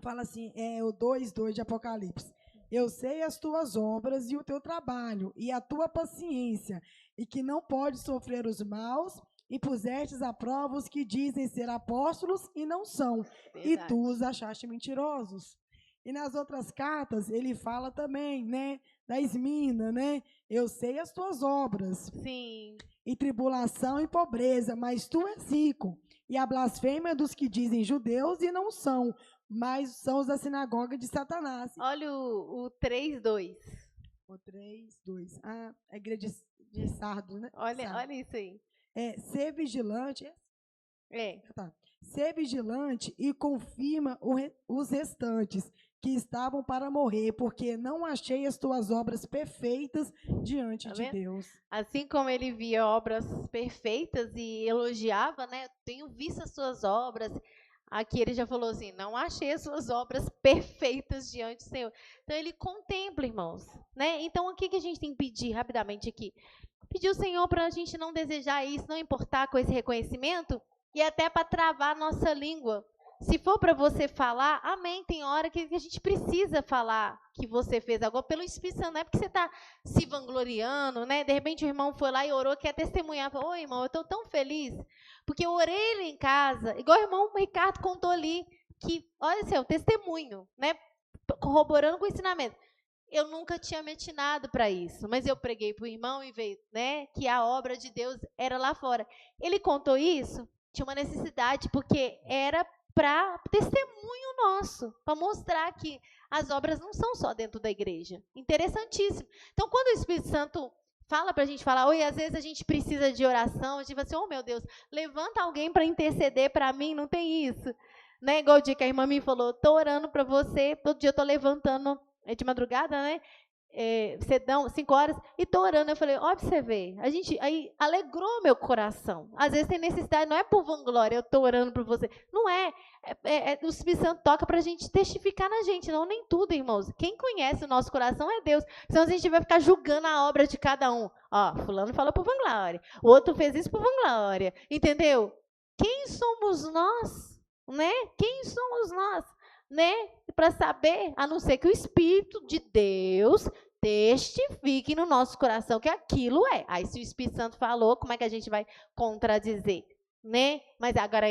Fala assim, o 2:2 de Apocalipse. Eu sei as tuas obras e o teu trabalho, e a tua paciência, e que não pode sofrer os maus, e pusestes à prova os que dizem ser apóstolos e não são, Verdade. e tu os achaste mentirosos. E nas outras cartas, ele fala também, né, da Esmina, né? Eu sei as tuas obras. Sim. E tribulação e pobreza, mas tu és rico. E a blasfêmia dos que dizem judeus e não são, mas são os da sinagoga de Satanás. Olha o 3:2. O 3:2. A igreja de Sardo, né? Olha isso aí. Ser vigilante. Tá. Ser vigilante e confirma os restantes que estavam para morrer, porque não achei as tuas obras perfeitas diante de Deus. Assim como ele via obras perfeitas e elogiava, né? Tenho visto as suas obras. aqui ele já falou assim, não achei as suas obras perfeitas diante do Senhor. Então, ele contempla, irmãos, né? Então, o que a gente tem que pedir rapidamente aqui? Pedir ao Senhor para a gente não desejar isso, não importar com esse reconhecimento e até para travar a nossa língua. Se for para você falar, amém, tem hora que a gente precisa falar que você fez algo pelo Espírito Santo, não é porque você está se vangloriando, né? De repente o irmão foi lá e orou, quer testemunhar, falou, oi irmão, eu estou tão feliz, porque eu orei lá em casa, igual o irmão Ricardo contou ali, que, olha assim, o testemunho, né? Corroborando com o ensinamento. Eu nunca tinha me atinado para isso, mas eu preguei para o irmão e veio, né, que a obra de Deus era lá fora. Ele contou isso, tinha uma necessidade, porque era para testemunho nosso, para mostrar que as obras não são só dentro da igreja. Interessantíssimo. Então, quando o Espírito Santo fala para a gente falar, oi, às vezes a gente precisa de oração, a gente fala assim, oh meu Deus, levanta alguém para interceder para mim, não tem isso. Né? Igual o dia que a irmã me falou, estou orando para você, todo dia eu estou levantando, é de madrugada, né? Cedão, 5 horas, e tô orando. Eu falei, ó, pra você ver, aí alegrou meu coração. Às vezes tem necessidade, não é por vanglória, eu tô orando por você. Não é. O Espírito Santo toca pra gente testificar na gente, não nem tudo, irmãos. Quem conhece o nosso coração é Deus. Senão a gente vai ficar julgando a obra de cada um. Ó, fulano falou por vanglória, o outro fez isso por vanglória. Entendeu? Quem somos nós? Né? Quem somos nós? Né? Para saber, a não ser que o Espírito de Deus testifique no nosso coração que aquilo é. Aí se o Espírito Santo falou, como é que a gente vai contradizer? Né? Mas agora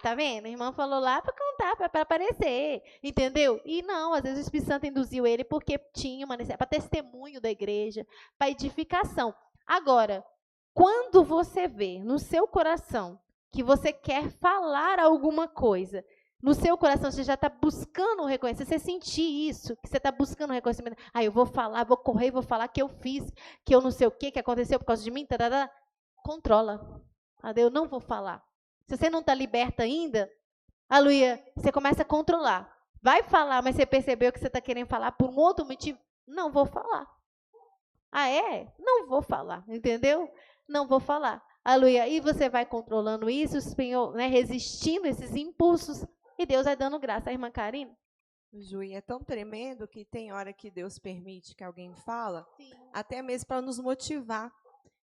tá vendo? A irmã falou lá para contar, para aparecer, entendeu? E não, às vezes o Espírito Santo induziu ele porque tinha uma necessidade, para testemunho da igreja, para edificação. Agora, quando você vê no seu coração que você quer falar alguma coisa, no seu coração você já está buscando o reconhecimento, você sentir isso, que você está buscando o reconhecimento, eu vou falar, vou correr, vou falar que eu fiz, que eu não sei o que aconteceu por causa de mim, controla. Eu não vou falar. Se você não está liberta ainda, aleluia, você começa a controlar. Vai falar, mas você percebeu que você está querendo falar por um outro motivo? Não vou falar. Não vou falar, entendeu? Não vou falar. Aleluia. E você vai controlando isso, o Senhor, né, resistindo esses impulsos, e Deus vai dando graça. A irmã Karina? Juí, é tão tremendo que tem hora que Deus permite que alguém fala, Sim. até mesmo para nos motivar.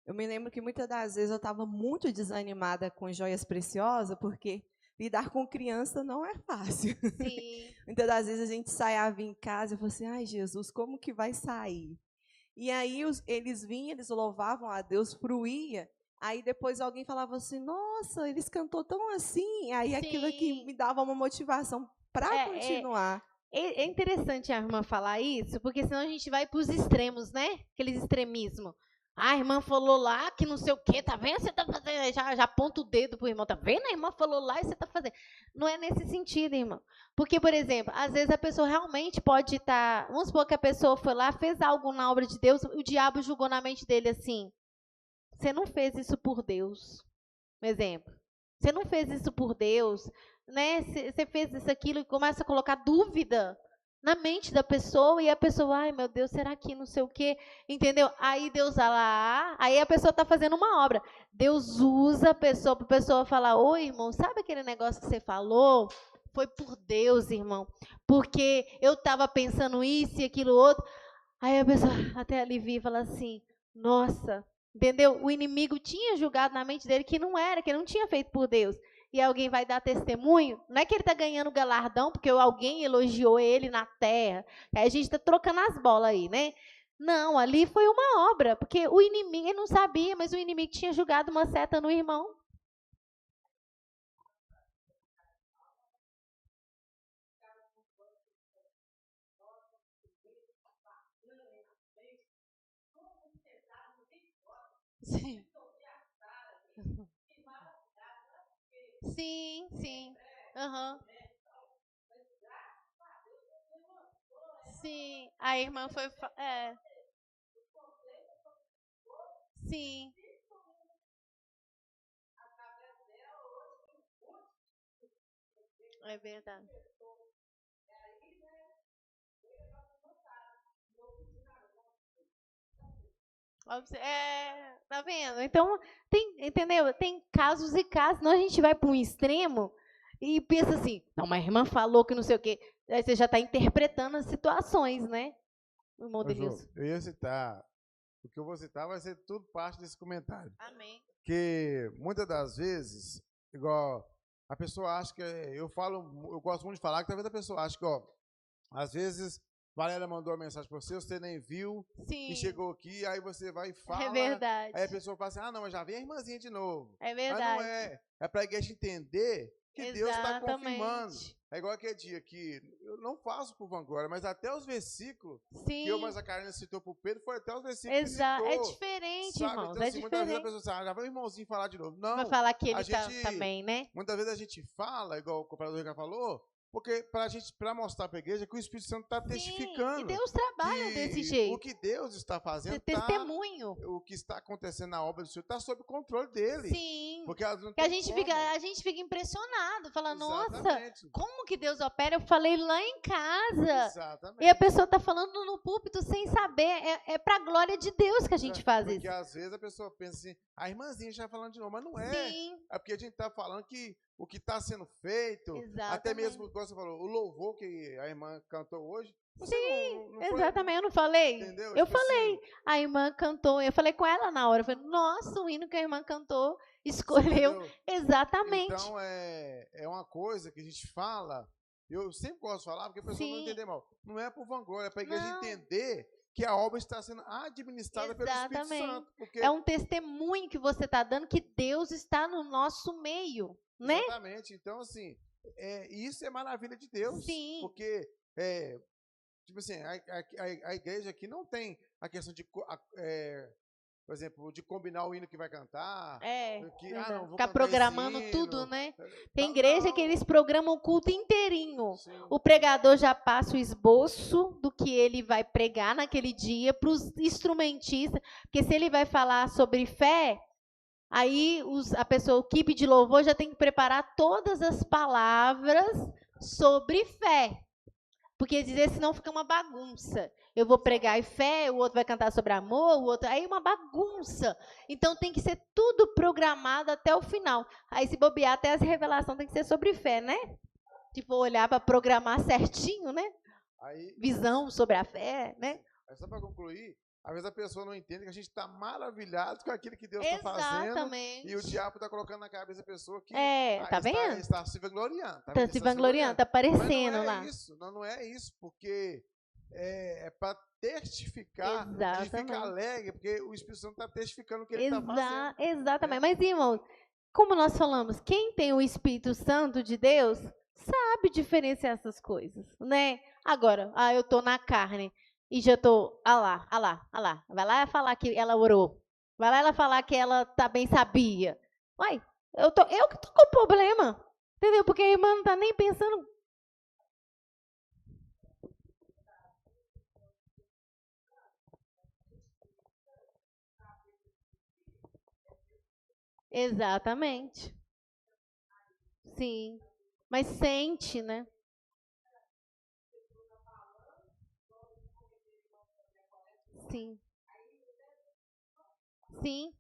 Eu me lembro que muitas das vezes eu estava muito desanimada com joias preciosas, porque lidar com criança não é fácil. Sim. Muitas das vezes a gente saiava em casa e falava assim, ai Jesus, como que vai sair? E aí eles vinham, eles louvavam a Deus, fruía. Aí depois alguém falava assim, nossa, eles cantou tão assim. Aí aquilo que me dava uma motivação para continuar. É interessante a irmã falar isso, porque senão a gente vai para os extremos, né? Aqueles extremismos. A irmã falou lá que não sei o quê, tá vendo? Você tá fazendo, já aponta o dedo pro irmão, tá vendo? A irmã falou lá e você tá fazendo. Não é nesse sentido, irmão. Porque, por exemplo, às vezes a pessoa realmente pode estar... Vamos supor que a pessoa foi lá, fez algo na obra de Deus, o diabo julgou na mente dele assim, você não fez isso por Deus. Um exemplo. Você não fez isso por Deus, né? Você fez isso, aquilo, e começa a colocar dúvida na mente da pessoa, e a pessoa, ai meu Deus, será que não sei o quê? Entendeu? Aí Deus vai lá, aí a pessoa está fazendo uma obra. Deus usa a pessoa para a pessoa falar, oi irmão, sabe aquele negócio que você falou? Foi por Deus, irmão. Porque eu estava pensando isso e aquilo outro. Aí a pessoa até alivia e fala assim, nossa, entendeu? O inimigo tinha julgado na mente dele que não era, que ele não tinha feito por Deus. E alguém vai dar testemunho, não é que ele está ganhando galardão, porque alguém elogiou ele na terra. Aí a gente está trocando as bolas aí, né? Não, ali foi uma obra, porque o inimigo, ele não sabia, mas o inimigo tinha julgado uma seta no irmão. Sim. Sim, sim. Uhum. Sim, a irmã foi... Sim. É verdade. Tá vendo? Então, entendeu? Tem casos e casos, senão a gente vai para um extremo e pensa assim, não, mas a irmã falou que não sei o quê. Aí você já está interpretando as situações, né? Irmão Ô, Jô, Denilson. eu ia citar, o que eu vou citar vai ser tudo parte desse comentário. Amém. Que muitas das vezes, igual, a pessoa acha que, eu gosto muito de falar, que talvez a pessoa ache que, ó, às vezes, Valéria mandou uma mensagem para você nem viu, Sim. e chegou aqui, aí você vai e fala. É verdade. Aí a pessoa fala assim, ah, não, mas já vem a irmãzinha de novo. É Mas verdade. não é. É para a igreja entender que Deus está confirmando. Exatamente. É igual aquele dia que eu não faço por vanglória, mas até os versículos Sim. que eu, mas a Karina citou para o Pedro, foi até os versículos Exato. que É citou. diferente, Sabe? irmãos. Então, É assim, muitas vezes a diferente. pessoa diz, já vai o irmãozinho falar de novo. Não. Vai falar que ele a gente, também, né? Muitas vezes a gente fala, igual o compadre Ricardo falou, porque para mostrar para a igreja que o Espírito Santo está testificando. E Deus trabalha que desse jeito. O que Deus está fazendo, Testemunho. o que está acontecendo na obra do Senhor está sob o controle dele. Sim. Porque não Que a tem gente como. fica impressionado, fala, nossa, Exatamente. como que Deus opera? Eu falei lá em casa. Exatamente. E a pessoa está falando no púlpito sem saber. É para a glória de Deus que a gente faz Porque isso. às vezes a pessoa pensa assim, a irmãzinha já falando de novo, mas não é. Sim. É porque a gente está falando que o que está sendo feito, Exatamente. até mesmo, como você falou, o louvor que a irmã cantou hoje. Sim, não foi, exatamente. Eu não falei? entendeu? Eu Tipo falei. assim, A irmã cantou. Eu falei com ela na hora. Eu falei, nossa, o hino que a irmã cantou, escolheu. entendeu? Exatamente. Então, é uma coisa que a gente fala, eu sempre gosto de falar, porque a pessoa não Sim. entender mal. Não é por vanglória, é para a igreja Não. entender que a obra está sendo administrada pelo Espírito Exatamente. Santo. Porque, É um testemunho que você está dando que Deus está no nosso meio, né? exatamente. Então, assim, isso é maravilha de Deus. Sim. Porque, tipo assim, a igreja aqui não tem a questão de, por exemplo, de combinar o hino que vai cantar. Que, não, vou Ficar cantar programando esse tudo, hino. né? Tem Não, igreja não. que eles programam o culto inteirinho. Sim. O pregador já passa o esboço do que ele vai pregar naquele dia para os instrumentistas, porque se ele vai falar sobre fé, aí a pessoa, o equipe de louvor já tem que preparar todas as palavras sobre fé. Porque dizer, senão fica uma bagunça. Eu vou pregar em fé, o outro vai cantar sobre amor, o outro... Aí é uma bagunça. Então tem que ser tudo programado até o final. Aí se bobear, até as revelações tem que ser sobre fé, né? Tipo, olhar para programar certinho, né? Aí, Visão sobre a fé, né? só para concluir, às vezes a pessoa não entende que a gente está maravilhado com aquilo que Deus está fazendo. Exatamente. E o diabo está colocando na cabeça da pessoa que tá vendo? está se vangloriando. Tá Tá vendo? se Está vangloriando, tá aparecendo Mas não é lá. isso, não é isso, porque é para testificar, e Exatamente. ficar alegre, porque o Espírito Santo está testificando o que ele está fazendo. Exatamente. Mas, irmãos, como nós falamos, quem tem o Espírito Santo de Deus sabe diferenciar essas coisas, né? Agora, eu estou na carne e já estou, lá. Vai lá falar que ela orou. Vai lá ela falar que ela também sabia. Uai, eu que tô com problema, entendeu? Porque a irmã não está nem pensando. Exatamente. Sim. Mas sente, né? Sim. Sim.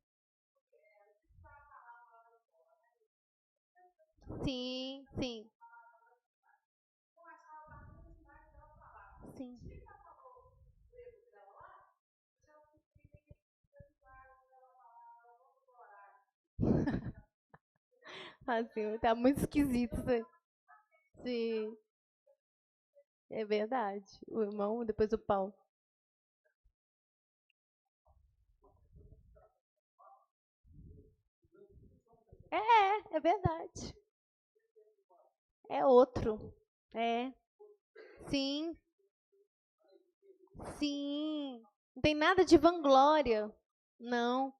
Sim, sim. Sim. Assim, tá muito esquisito isso aí. Sim. É verdade. O irmão, depois o Paulo. É verdade. É outro. Sim. Sim. Não tem nada de vanglória. Não.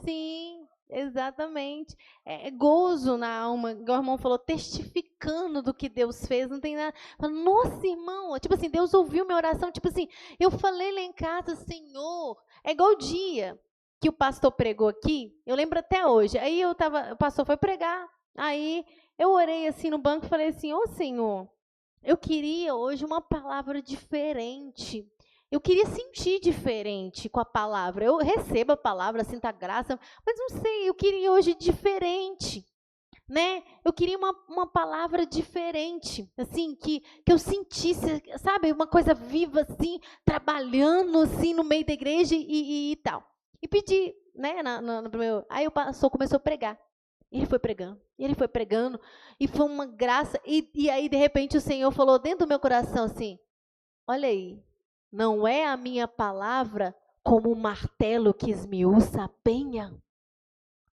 Sim, exatamente. É gozo na alma, igual o irmão falou, testificando do que Deus fez, não tem nada. Nossa, irmão, tipo assim, Deus ouviu minha oração, tipo assim, eu falei lá em casa, Senhor, é igual o dia que o pastor pregou aqui, eu lembro até hoje, aí o pastor foi pregar, aí eu orei assim no banco e falei assim, ô Senhor, eu queria hoje uma palavra diferente. Eu queria sentir diferente com a palavra. Eu recebo a palavra, sinto a graça, mas não sei, eu queria hoje diferente, né? Eu queria uma palavra diferente, assim, que eu sentisse, sabe, uma coisa viva, assim, trabalhando, assim, no meio da igreja e tal. E pedi, né, aí o pastor começou a pregar. Ele foi pregando, e foi uma graça. E aí, de repente, o Senhor falou dentro do meu coração assim, olha aí, não é a minha palavra como um martelo que esmiuça a penha?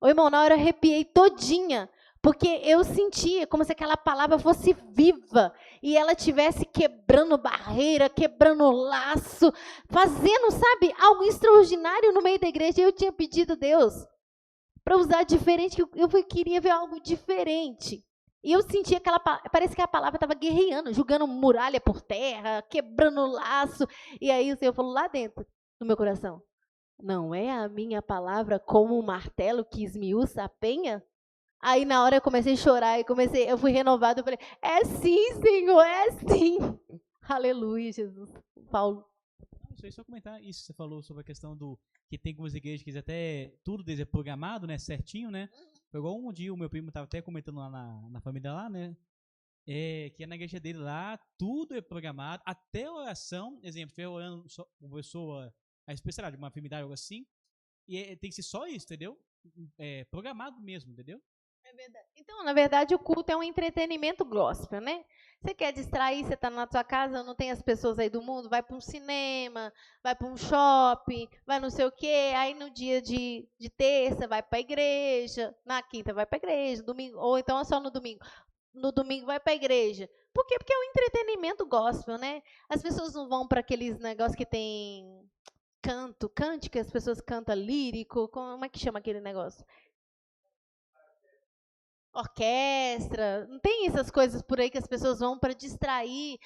Ô, irmão, na hora eu arrepiei todinha, porque eu sentia como se aquela palavra fosse viva e ela estivesse quebrando barreira, quebrando laço, fazendo, sabe, algo extraordinário no meio da igreja. Eu tinha pedido a Deus para usar diferente, eu queria ver algo diferente. E eu sentia parece que a palavra estava guerreando, jogando muralha por terra, quebrando laço. E aí o Senhor falou lá dentro do meu coração, não é a minha palavra como um martelo que esmiuça a penha? Aí na hora eu comecei a chorar, eu fui renovada, eu falei, é sim, Senhor, é sim. Aleluia, Jesus. Paulo. Isso aí, só comentar isso que você falou sobre a questão do que tem algumas igrejas que até tudo deles é programado, né, certinho, né? Foi igual um dia o meu primo estava até comentando lá na família lá, né? Que na igreja dele lá, tudo é programado, até a oração, exemplo, estiver orando uma pessoa, a especialidade de uma enfermidade, algo assim, e tem que ser só isso, entendeu? Programado mesmo, entendeu? É verdade. Então, na verdade, o culto é um entretenimento gospel, né? Você quer distrair, você está na sua casa, não tem as pessoas aí do mundo, vai para um cinema, vai para um shopping, vai não sei o quê, aí no dia de terça vai para a igreja, na quinta vai para a igreja, domingo, ou então é só no domingo. No domingo vai para a igreja. Por quê? Porque é um entretenimento gospel, né? As pessoas não vão para aqueles negócios que tem cântico, as pessoas cantam lírico, como é que chama aquele negócio? Orquestra, não tem essas coisas por aí que as pessoas vão para distrair.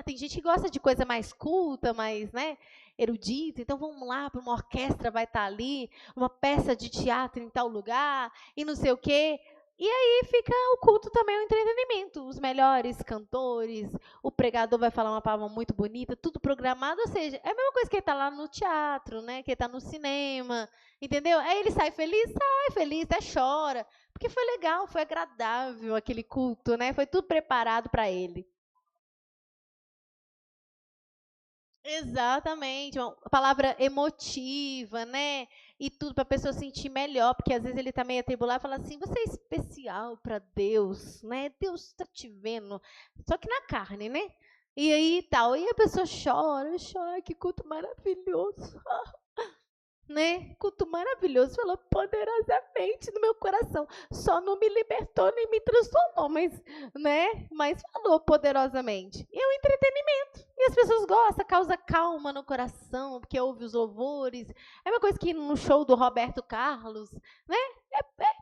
Tem gente que gosta de coisa mais culta, mais, né, erudita, então vamos lá para uma orquestra, vai estar ali, uma peça de teatro em tal lugar, e não sei o quê. E aí fica o culto também, o entretenimento, os melhores cantores, o pregador vai falar uma palavra muito bonita, tudo programado, ou seja, é a mesma coisa que ele está lá no teatro, né, que ele está no cinema, entendeu? Aí ele sai feliz, até chora, porque foi legal, foi agradável aquele culto, né? Foi tudo preparado para ele. Exatamente, uma palavra emotiva, né? E tudo para a pessoa sentir melhor, porque às vezes ele está meio atribulado e fala assim, você é especial para Deus, né? Deus está te vendo, só que na carne, né? E aí tal, e a pessoa chora, que culto maravilhoso. Né? Culto maravilhoso, falou poderosamente no meu coração. Só não me libertou nem me transformou, mas falou poderosamente. E é um entretenimento. E as pessoas gostam, causa calma no coração, porque ouve os louvores. É uma coisa que no show do Roberto Carlos, né?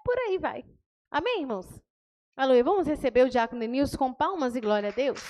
Por aí vai. Amém, irmãos? Aleluia. Vamos receber o diácono Denilson com palmas e glória a Deus.